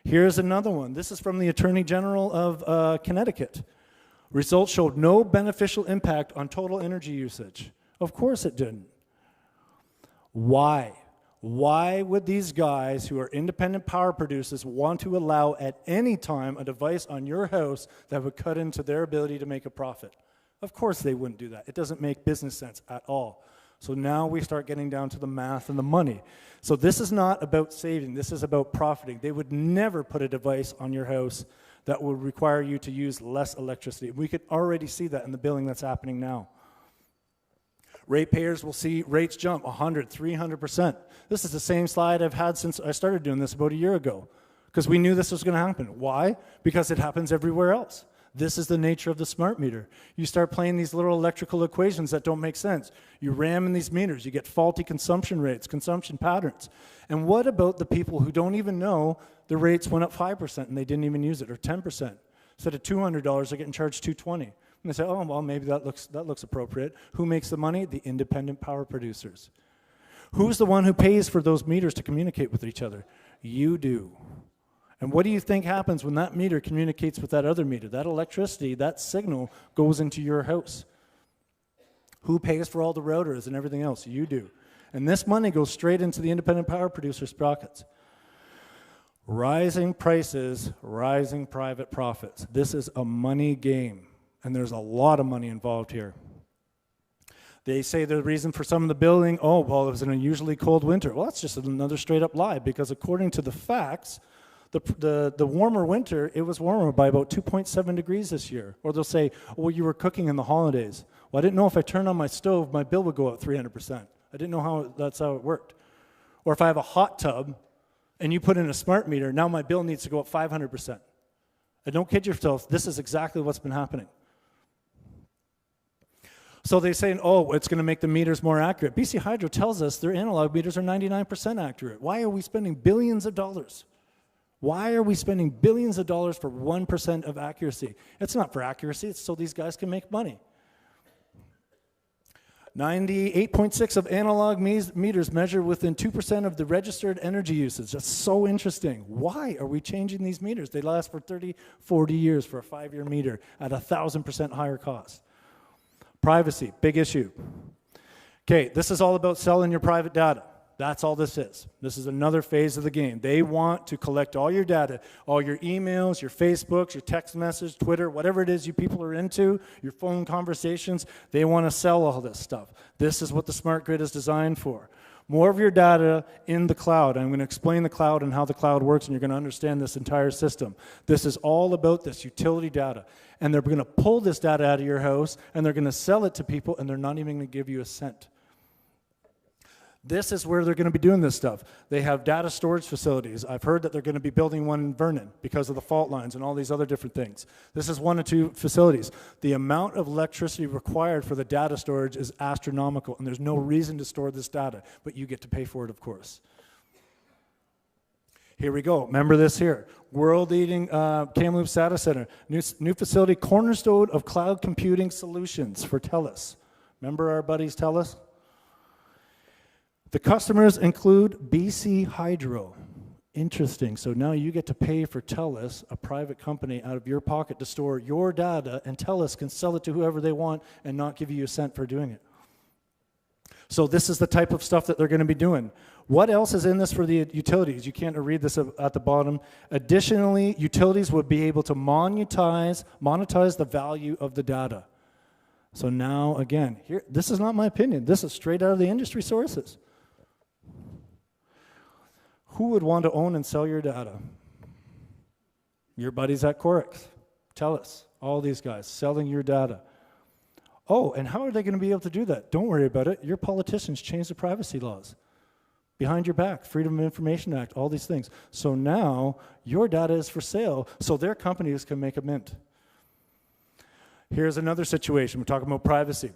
S2: Here's another one. This is from the Attorney General of Connecticut. Results showed no beneficial impact on total energy usage. Of course it didn't. Why? Why would these guys who are independent power producers want to allow at any time a device on your house that would cut into their ability to make a profit? Of course they wouldn't do that. It doesn't make business sense at all. So now we start getting down to the math and the money. So this is not about saving. This is about profiting. They would never put a device on your house that would require you to use less electricity. We could already see that in the billing that's happening now. Ratepayers will see rates jump 100, 300%. This is the same slide I've had since I started doing this about a year ago, because we knew this was going to happen. Why? Because it happens everywhere else. This is the nature of the smart meter. You start playing these little electrical equations that don't make sense. You ram in these meters, you get faulty consumption rates, consumption patterns. And what about the people who don't even know the rates went up 5% and they didn't even use it, or 10%? Instead of $200, they're getting charged $220. And they say, oh, well, maybe that looks appropriate. Who makes the money? The independent power producers. Who's the one who pays for those meters to communicate with each other? You do. And what do you think happens when that meter communicates with that other meter? That electricity, that signal goes into your house. Who pays for all the routers and everything else? You do. And this money goes straight into the independent power producers' pockets. Rising prices, rising private profits. This is a money game, and there's a lot of money involved here. They say the reason for some of the billing, oh, well, it was an unusually cold winter. Well, that's just another straight-up lie, because according to the facts, the warmer winter, it was warmer by about 2.7 degrees this year. Or they'll say, well, you were cooking in the holidays. Well, I didn't know if I turned on my stove, my bill would go up 300%. I didn't know that's how it worked. Or if I have a hot tub and you put in a smart meter, now my bill needs to go up 500%. And don't kid yourself, this is exactly what's been happening. So they say, oh, it's going to make the meters more accurate. BC Hydro tells us their analog meters are 99% accurate. Why are we spending billions of dollars? Why are we spending billions of dollars for 1% of accuracy? It's not for accuracy, it's so these guys can make money. 98.6 of analog meters measure within 2% of the registered energy usage. That's so interesting. Why are we changing these meters? They last for 30, 40 years for a 5-year meter at 1,000% higher cost. Privacy, big issue. Okay, this is all about selling your private data. That's all this is. This is another phase of the game. They want to collect all your data, all your emails, your Facebooks, your text messages, Twitter, whatever it is you people are into, your phone conversations. They want to sell all this stuff. This is what the smart grid is designed for. More of your data in the cloud. I'm going to explain the cloud and how the cloud works, and you're going to understand this entire system. This is all about this utility data. And they're going to pull this data out of your house, and they're going to sell it to people, and they're not even going to give you a cent. This is where they're going to be doing this stuff. They have data storage facilities. I've heard that they're going to be building one in Vernon because of the fault lines and all these other different things. This is 1 or 2 facilities. The amount of electricity required for the data storage is astronomical, and there's no reason to store this data, but you get to pay for it, of course. Here we go. Remember this here. World-leading Kamloops Data Center. New facility, cornerstone of cloud computing solutions for TELUS. Remember our buddies TELUS? The customers include BC Hydro. Interesting. So now you get to pay for TELUS, a private company, out of your pocket to store your data, and TELUS can sell it to whoever they want and not give you a cent for doing it. So this is the type of stuff that they're going to be doing. What else is in this for the utilities? You can't read this at the bottom. Additionally, utilities would be able to monetize the value of the data. So now, again, here, this is not my opinion. This is straight out of the industry sources. Who would want to own and sell your data? Your buddies at Corix, TELUS, all these guys selling your data. Oh, and how are they going to be able to do that? Don't worry about it. Your politicians changed the privacy laws. Behind your back, Freedom of Information Act, all these things. So now your data is for sale, so their companies can make a mint. Here's another situation. We're talking about privacy.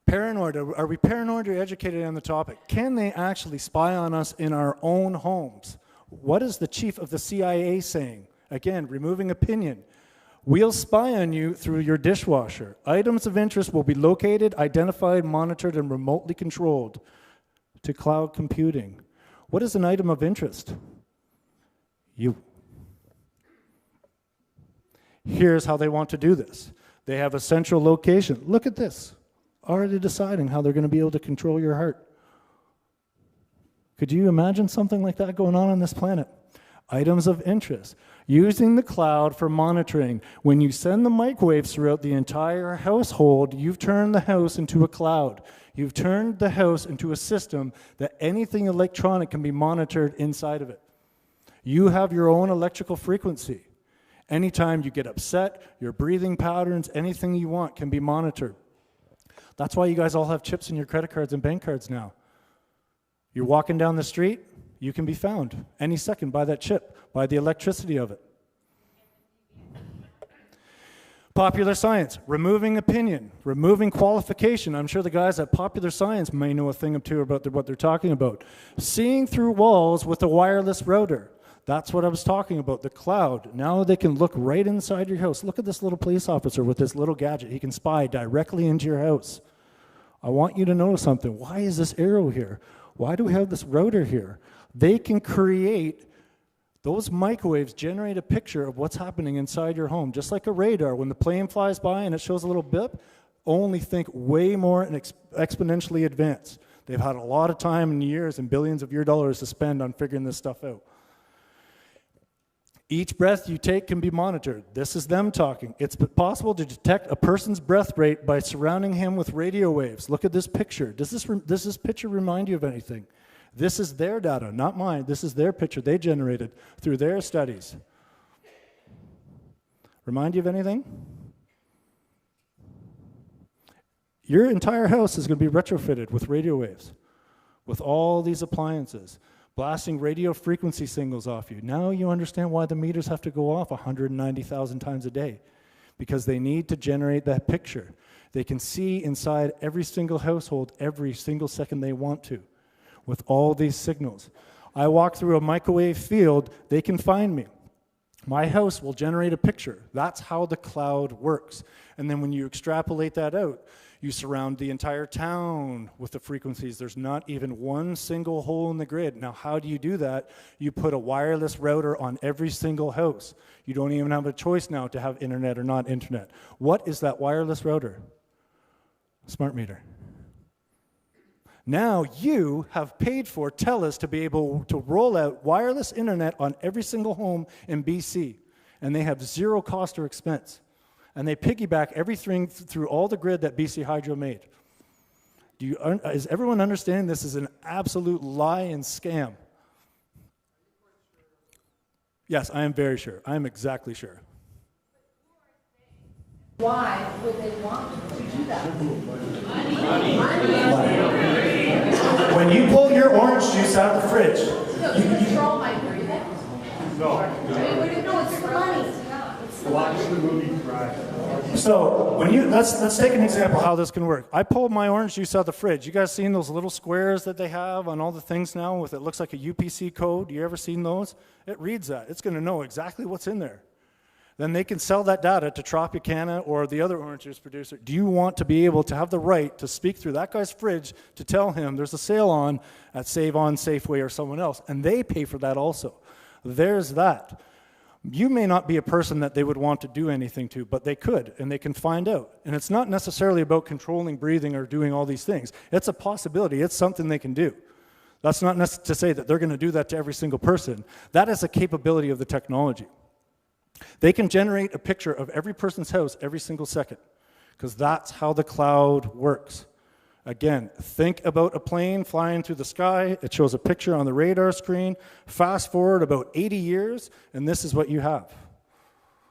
S2: Paranoid. Are we paranoid or educated on the topic? Can they actually spy on us in our own homes? What is the chief of the CIA saying? Again, removing opinion. We'll spy on you through your dishwasher. Items of interest will be located, identified, monitored, and remotely controlled to cloud computing. What is an item of interest? You. Here's how they want to do this. They have a central location. Look at this. Already deciding how they're going to be able to control your heart. Could you imagine something like that going on this planet? Items of interest. Using the cloud for monitoring. When you send the microwaves throughout the entire household, you've turned the house into a cloud. You've turned the house into a system that anything electronic can be monitored inside of it. You have your own electrical frequency. Anytime you get upset, your breathing patterns, anything you want can be monitored. That's why you guys all have chips in your credit cards and bank cards now. You're walking down the street, you can be found any second by that chip, by the electricity of it. Popular science, removing opinion, removing qualification. I'm sure the guys at Popular Science may know a thing or two about what they're talking about. Seeing through walls with a wireless router. That's what I was talking about, the cloud. Now they can look right inside your house. Look at this little police officer with this little gadget. He can spy directly into your house. I want you to know something. Why is this arrow here? Why do we have this router here? They can create, those microwaves generate a picture of what's happening inside your home, just like a radar. When the plane flies by and it shows a little bip, only think way more and exponentially advanced. They've had a lot of time and years and billions of your dollars to spend on figuring this stuff out. Each breath you take can be monitored. This is them talking. It's possible to detect a person's breath rate by surrounding him with radio waves. Look at this picture. Does this picture remind you of anything? This is their data, not mine. This is their picture they generated through their studies. Remind you of anything? Your entire house is going to be retrofitted with radio waves, with all these appliances. Blasting radio frequency signals off you. Now you understand why the meters have to go off 190,000 times a day, because they need to generate that picture. They can see inside every single household every single second they want to with all these signals. I walk through a microwave field, they can find me. My house will generate a picture. That's how the cloud works. And then when you extrapolate that out, you surround the entire town with the frequencies. There's not even one single hole in the grid. Now, how do you do that? You put a wireless router on every single house. You don't even have a choice now to have internet or not internet. What is that wireless router? Smart meter. Now you have paid for TELUS to be able to roll out wireless internet on every single home in BC, and they have zero cost or expense. And they piggyback everything through all the grid that BC Hydro made. Is everyone understanding this is an absolute lie and scam? Yes, I am very sure. I am exactly sure.
S6: Why would they want to do that?
S2: When you pull your orange juice out of the fridge,
S6: No, you control my breathing. No, it's the money.
S3: Watch the movie Cry.
S2: so when you let's take an example how this can work. I pulled my orange juice out of the fridge. You guys seen those little squares that they have on all the things now with it looks like a UPC code? You ever seen those? It reads that. It's going to know exactly what's in there. Then they can sell that data to Tropicana or the other orange juice producer. Do you want to be able to have the right to speak through that guy's fridge to tell him there's a sale on at Save On, Safeway, or someone else? And they pay for that also. There's that. You may not be a person that they would want to do anything to, but they could, and they can find out. And it's not necessarily about controlling breathing or doing all these things. It's a possibility. It's something they can do. That's not to say that they're going to do that to every single person. That is a capability of the technology. They can generate a picture of every person's house every single second, because that's how the cloud works. Again, think about a plane flying through the sky. It shows a picture on the radar screen. Fast forward about 80 years, and this is what you have.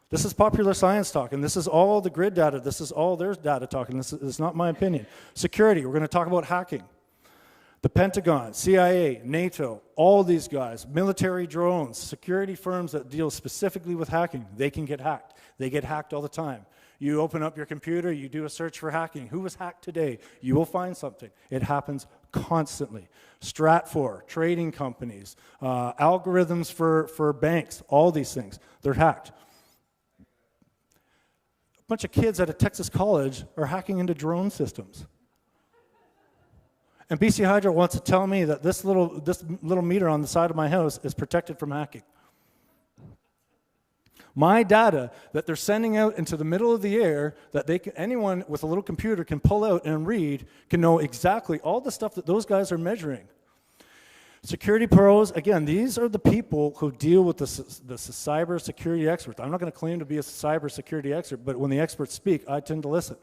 S2: This is popular science talk, and this is all the grid data. This is all their data talk, and this is not my opinion. Security, we're going to talk about hacking. The Pentagon, CIA, NATO, all these guys, military drones, security firms that deal specifically with hacking, they can get hacked. They get hacked all the time. You open up your computer, you do a search for hacking. Who was hacked today? You will find something. It happens constantly. Stratfor, trading companies, algorithms for banks, all these things, they're hacked. A bunch of kids at a Texas college are hacking into drone systems. And BC Hydro wants to tell me that this little meter on the side of my house is protected from hacking. My data that they're sending out into the middle of the air that anyone with a little computer can pull out and read can know exactly all the stuff that those guys are measuring. Security pros, again, these are the people who deal with the cyber security experts. I'm not going to claim to be a cyber security expert, but when the experts speak, I tend to listen.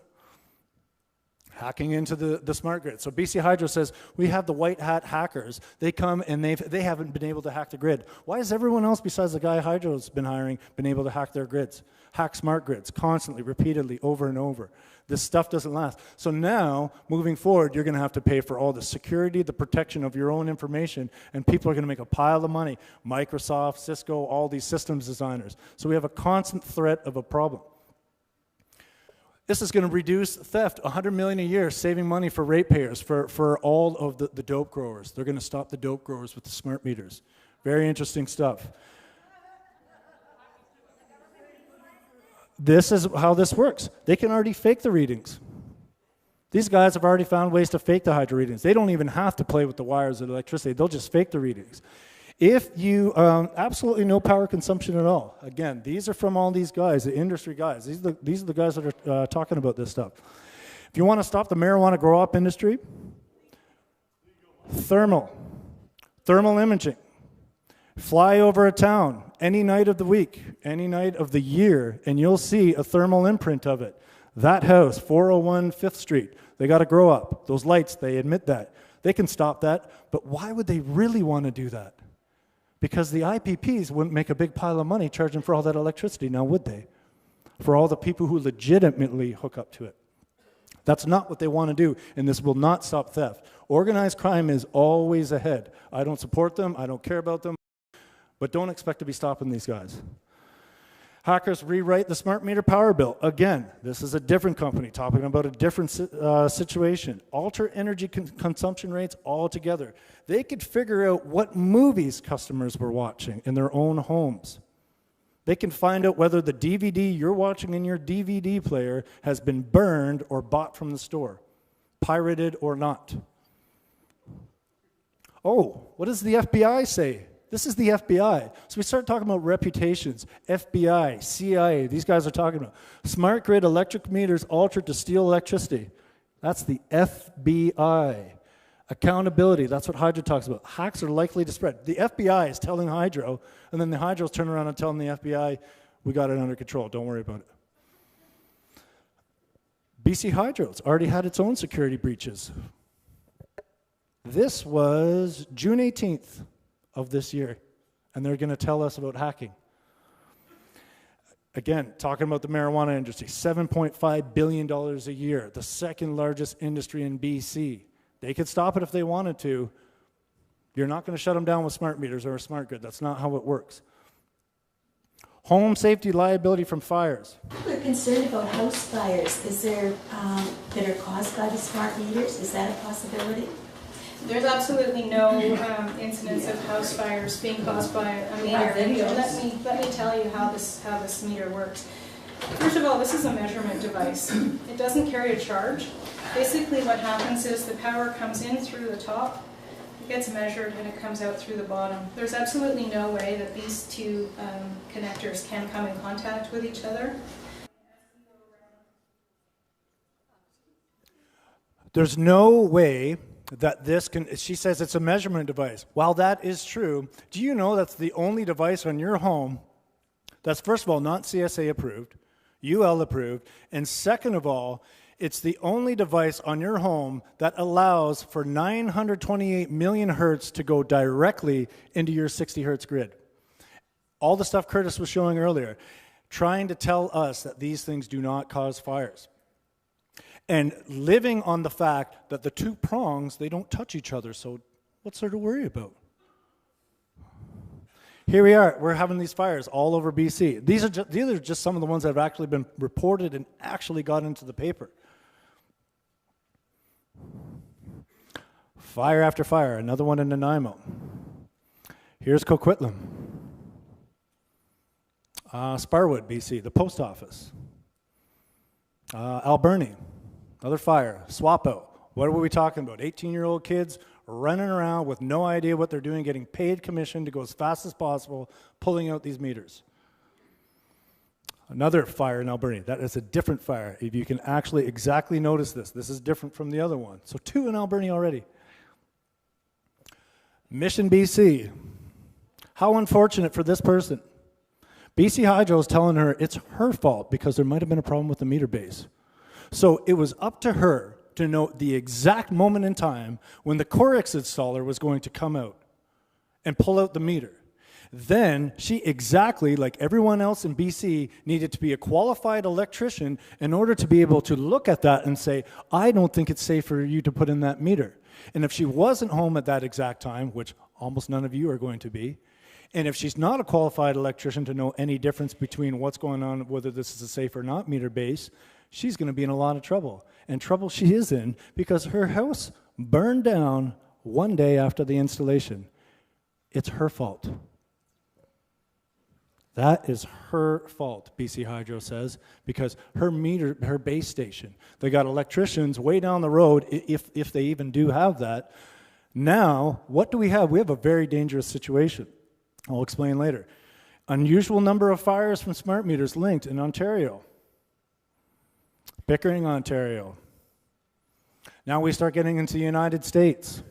S2: Hacking into the smart grid. So BC Hydro says, we have the white hat hackers. They come and they haven't been able to hack the grid. Why has everyone else besides the guy Hydro's been hiring been able to hack their grids? Hack smart grids constantly, repeatedly, over and over. This stuff doesn't last. So now, moving forward, you're going to have to pay for all the security, the protection of your own information, and people are going to make a pile of money. Microsoft, Cisco, all these systems designers. So we have a constant threat of a problem. This is going to reduce theft, $100 million a year, saving money for ratepayers, for all of the dope growers. They're going to stop the dope growers with the smart meters. Very interesting stuff. This is how this works. They can already fake the readings. These guys have already found ways to fake the hydro readings. They don't even have to play with the wires of electricity. They'll just fake the readings. If you, absolutely no power consumption at all. Again, these are from all these guys, the industry guys. These are the guys that are talking about this stuff. If you want to stop the marijuana grow-up industry, thermal imaging. Fly over a town any night of the week, any night of the year, and you'll see a thermal imprint of it. That house, 401 5th Street, they got to grow up. Those lights, they admit that. They can stop that, but why would they really want to do that? Because the IPPs wouldn't make a big pile of money charging for all that electricity, now would they? For all the people who legitimately hook up to it. That's not what they want to do, and this will not stop theft. Organized crime is always ahead. I don't support them, I don't care about them, but don't expect to be stopping these guys. Hackers rewrite the smart meter power bill. Again, this is a different company talking about a different situation. Alter energy consumption rates altogether. They could figure out what movies customers were watching in their own homes. They can find out whether the DVD you're watching in your DVD player has been burned or bought from the store, pirated or not. Oh, what does the FBI say? This is the FBI. So we start talking about reputations. FBI, CIA, these guys are talking about smart grid electric meters altered to steal electricity. That's the FBI. Accountability, that's what Hydro talks about. Hacks are likely to spread. The FBI is telling Hydro, and then the Hydros turn around and tell the FBI, we got it under control, don't worry about it. BC Hydro's already had its own security breaches. This was June 18th. Of this year, and they're going to tell us about hacking. Again, talking about the marijuana industry, $7.5 billion a year, the second largest industry in BC. They could stop it if they wanted to. You're not going to shut them down with smart meters or a smart grid. That's not how it works. Home safety liability from fires.
S7: People are concerned about house fires. Is there, that are caused by the smart meters? Is that a possibility?
S8: There's absolutely no incidents of house fires being caused by a meter. Let me tell you how this meter works. First of all, this is a measurement device. It doesn't carry a charge. Basically what happens is the power comes in through the top, it gets measured, and it comes out through the bottom. There's absolutely no way that these two connectors can come in contact with each other.
S2: There's no way that this can, she says it's a measurement device. While that is true, do you know that's the only device on your home that's, first of all, not CSA approved, UL approved, and second of all, it's the only device on your home that allows for 928 million hertz to go directly into your 60 hertz grid. All the stuff Curtis was showing earlier, trying to tell us that these things do not cause fires. And living on the fact that the two prongs, they don't touch each other, so what's there to worry about? Here we are, we're having these fires all over BC. These are just some of the ones that have actually been reported and actually got into the paper. Fire after fire, another one in Nanaimo. Here's Coquitlam. Sparwood, BC, the post office. Alberni. Another fire, swap out. What were we talking about? 18-year-old kids running around with no idea what they're doing, getting paid commission to go as fast as possible, pulling out these meters. Another fire in Alberni. That is a different fire. If you can actually exactly notice this, this is different from the other one. So 2 in Alberni already. Mission, BC. How unfortunate for this person. BC Hydro is telling her it's her fault because there might have been a problem with the meter base. So it was up to her to know the exact moment in time when the Corix installer was going to come out and pull out the meter. Then she exactly, like everyone else in BC, needed to be a qualified electrician in order to be able to look at that and say, I don't think it's safe for you to put in that meter. And if she wasn't home at that exact time, which almost none of you are going to be, and if she's not a qualified electrician to know any difference between what's going on, whether this is a safe or not meter base, she's going to be in a lot of trouble. And trouble she is in because her house burned down one day after the installation. It's her fault. That is her fault, BC Hydro says, because her meter, her base station, they got electricians way down the road, if they even do have that. Now, what do we have? We have a very dangerous situation. I'll explain later. Unusual number of fires from smart meters linked in Ontario. Pickering, Ontario. Now we start getting into the United States.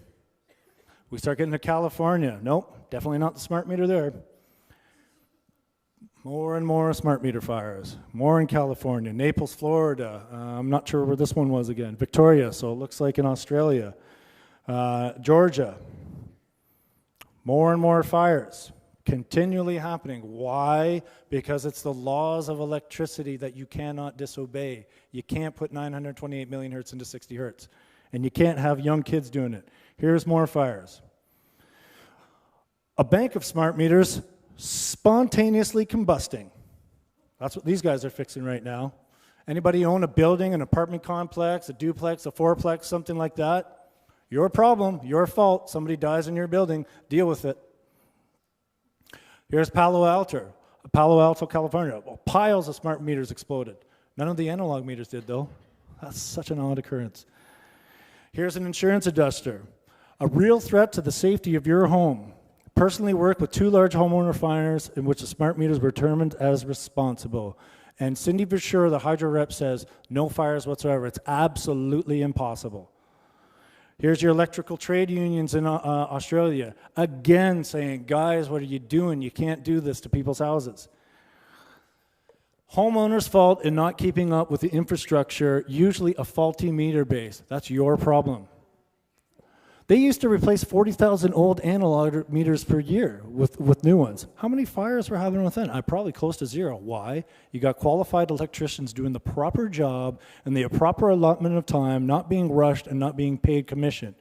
S2: We start getting to California. Nope, definitely not the smart meter there. More and more smart meter fires. More in California. Naples, Florida. I'm not sure where this one was again. Victoria, so it looks like in Australia. Georgia. More and more fires. Continually happening. Why? Because it's the laws of electricity that you cannot disobey. You can't put 928 million hertz into 60 hertz. And you can't have young kids doing it. Here's more fires. A bank of smart meters spontaneously combusting. That's what these guys are fixing right now. Anybody own a building, an apartment complex, a duplex, a fourplex, something like that? Your problem, your fault. Somebody dies in your building, deal with it. Here's Palo Alto, California. Well, piles of smart meters exploded. None of the analog meters did, though. That's such an odd occurrence. Here's an insurance adjuster. A real threat to the safety of your home. Personally worked with 2 large homeowner fires in which the smart meters were determined as responsible. And Cindy Versure, the hydro rep, says no fires whatsoever. It's absolutely impossible. Here's your electrical trade unions in Australia, again saying, guys, what are you doing? You can't do this to people's houses. Homeowners' fault in not keeping up with the infrastructure, usually a faulty meter base. That's your problem. They used to replace 40,000 old analog meters per year with new ones. How many fires were happening with that? Probably close to 0. Why? You got qualified electricians doing the proper job and the proper allotment of time, not being rushed and not being paid commission.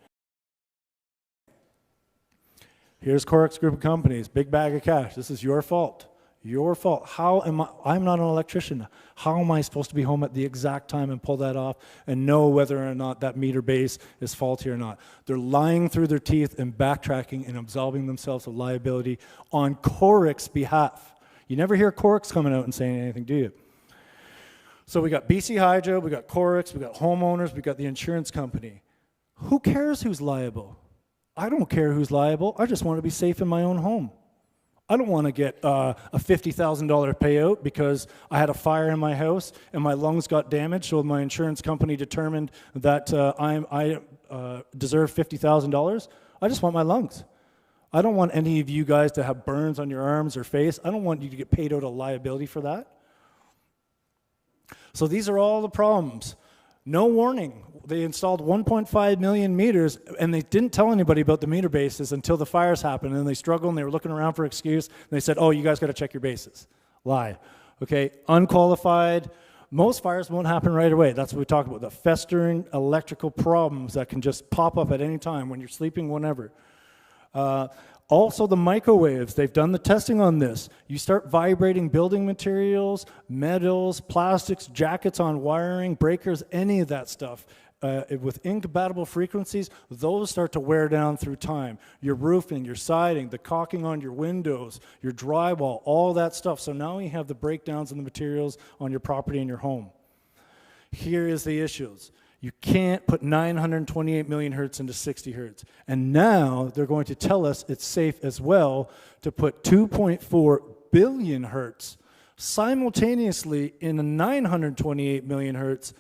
S2: Here's Corix Group of Companies, big bag of cash. This is your fault. Your fault. I'm not an electrician. How am I supposed to be home at the exact time and pull that off and know whether or not that meter base is faulty or not? They're lying through their teeth and backtracking and absolving themselves of liability on Corix's behalf. You never hear Corix coming out and saying anything, do you? So we got BC Hydro, we got Corix, we got homeowners, we got the insurance company. Who cares who's liable? I don't care who's liable. I just want to be safe in my own home. I don't want to get a $50,000 payout because I had a fire in my house and my lungs got damaged, so my insurance company determined that I deserve $50,000. I just want my lungs. I don't want any of you guys to have burns on your arms or face. I don't want you to get paid out a liability for that. So these are all the problems. No warning. They installed 1.5 million meters, and they didn't tell anybody about the meter bases until the fires happened, and they struggled, and they were looking around for an excuse, and they said, oh, you guys got to check your bases. Lie. Okay, unqualified. Most fires won't happen right away. That's what we talk about, the festering electrical problems that can just pop up at any time when you're sleeping, whenever. Also the microwaves, they've done the testing on this. You start vibrating building materials, metals, plastics, jackets on wiring, breakers, any of that stuff. With incompatible frequencies, those start to wear down through time. Your roofing, your siding, the caulking on your windows, your drywall, all that stuff. So now you have the breakdowns in the materials on your property and your home. Here is the issues. You can't put 928 million hertz into 60 hertz. And now they're going to tell us it's safe as well to put 2.4 billion hertz simultaneously in a 928 million hertz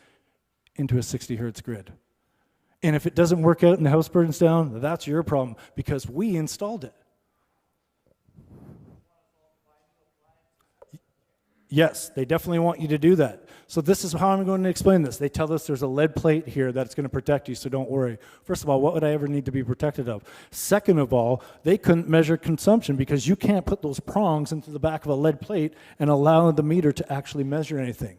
S2: into a 60 hertz grid. And if it doesn't work out and the house burns down, that's your problem because we installed it. Yes, they definitely want you to do that. So this is how I'm going to explain this. They tell us there's a lead plate here that's going to protect you, so don't worry. First of all, what would I ever need to be protected of? Second of all, they couldn't measure consumption because you can't put those prongs into the back of a lead plate and allow the meter to actually measure anything.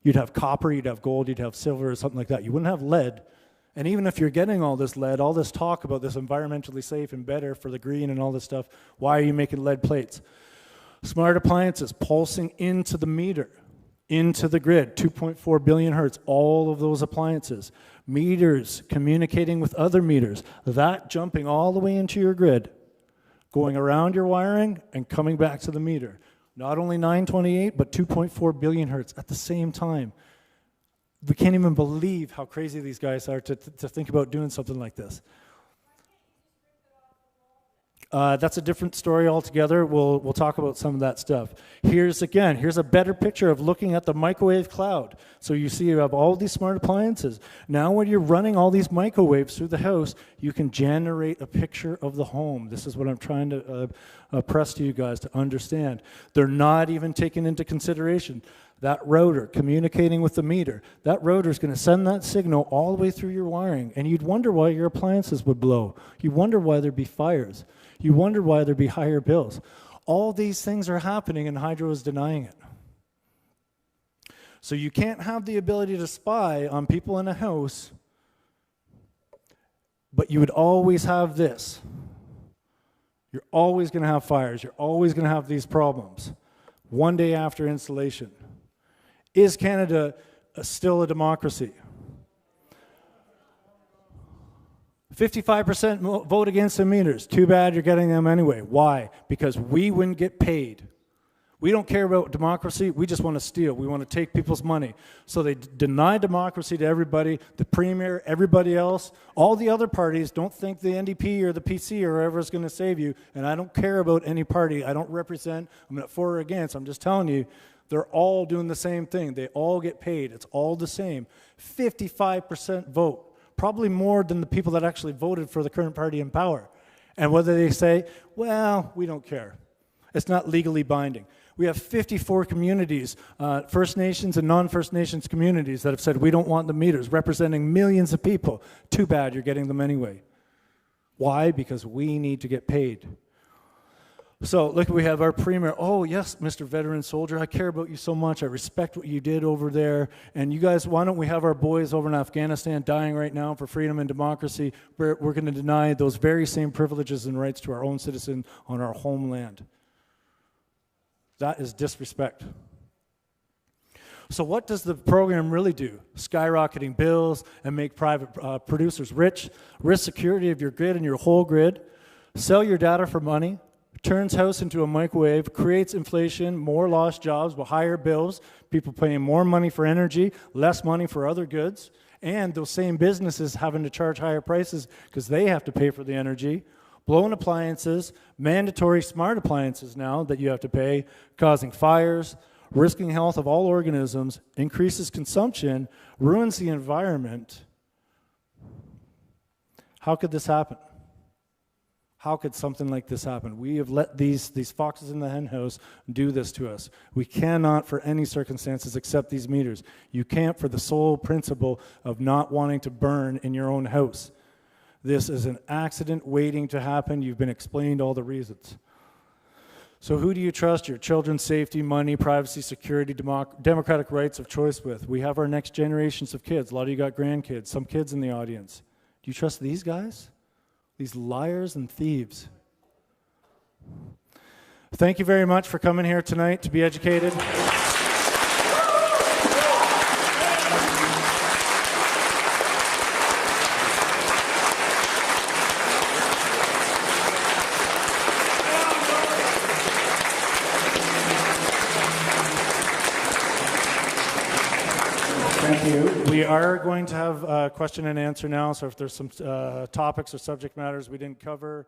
S2: You'd have copper, you'd have gold, you'd have silver or something like that. You wouldn't have lead. And even if you're getting all this lead, all this talk about this environmentally safe and better for the green and all this stuff, why are you making lead plates? Smart appliances pulsing into the meter, into the grid, 2.4 billion hertz, all of those appliances. Meters communicating with other meters, that jumping all the way into your grid, going around your wiring and coming back to the meter. Not only 928, but 2.4 billion hertz at the same time. We can't even believe how crazy these guys are to think about doing something like this. That's a different story altogether. We'll talk about some of that stuff. Here's a better picture of looking at the microwave cloud. So you see you have all these smart appliances. Now when you're running all these microwaves through the house, you can generate a picture of the home. This is what I'm trying to press to you guys to understand. They're not even taking into consideration that rotor communicating with the meter. That rotor is going to send that signal all the way through your wiring, and you'd wonder why your appliances would blow. You wonder why there'd be fires. You wonder why there'd be higher bills. All these things are happening, and Hydro is denying it. So you can't have the ability to spy on people in a house, but you would always have this. You're always going to have fires. You're always going to have these problems. one day after installation. Is Canada still a democracy? 55% vote against the meters. Too bad you're getting them anyway. Why? Because we wouldn't get paid. We don't care about democracy. We just want to steal. We want to take people's money. So they deny democracy to everybody, the premier, everybody else. All the other parties don't think the NDP or the PC or whoever is going to save you. And I don't care about any party. I don't represent. I'm not for or against. I'm just telling you, they're all doing the same thing. They all get paid. It's all the same. 55% vote. Probably more than the people that actually voted for the current party in power. And whether they say, well, we don't care. It's not legally binding. We have 54 communities, First Nations and non-First Nations communities that have said we don't want the meters, representing millions of people. Too bad you're getting them anyway. Why? Because we need to get paid. So look, we have our premier. Oh yes, Mr. Veteran Soldier, I care about you so much. I respect what you did over there. And you guys, why don't we have our boys over in Afghanistan dying right now for freedom and democracy? We're going to deny those very same privileges and rights to our own citizen on our homeland. That is disrespect. So what does the program really do? Skyrocketing bills and make private producers rich, risk security of your grid and your whole grid, sell your data for money, turns house into a microwave, creates inflation, more lost jobs with higher bills, people paying more money for energy, less money for other goods, and those same businesses having to charge higher prices because they have to pay for the energy. Blown appliances, mandatory smart appliances now that you have to pay, causing fires, risking health of all organisms, increases consumption, ruins the environment. How could this happen? How could something like this happen? We have let these foxes in the henhouse do this to us. We cannot, for any circumstances, accept these meters. You can't for the sole principle of not wanting to burn in your own house. This is an accident waiting to happen. You've been explained all the reasons. So who do you trust your children's safety, money, privacy, security, democratic rights of choice with? We have our next generations of kids. A lot of you got grandkids, some kids in the audience. Do you trust these guys? These liars and thieves. Thank you very much for coming here tonight to be educated. Thank you. We are going to have a question and answer now, so if there's some topics or subject matters we didn't cover,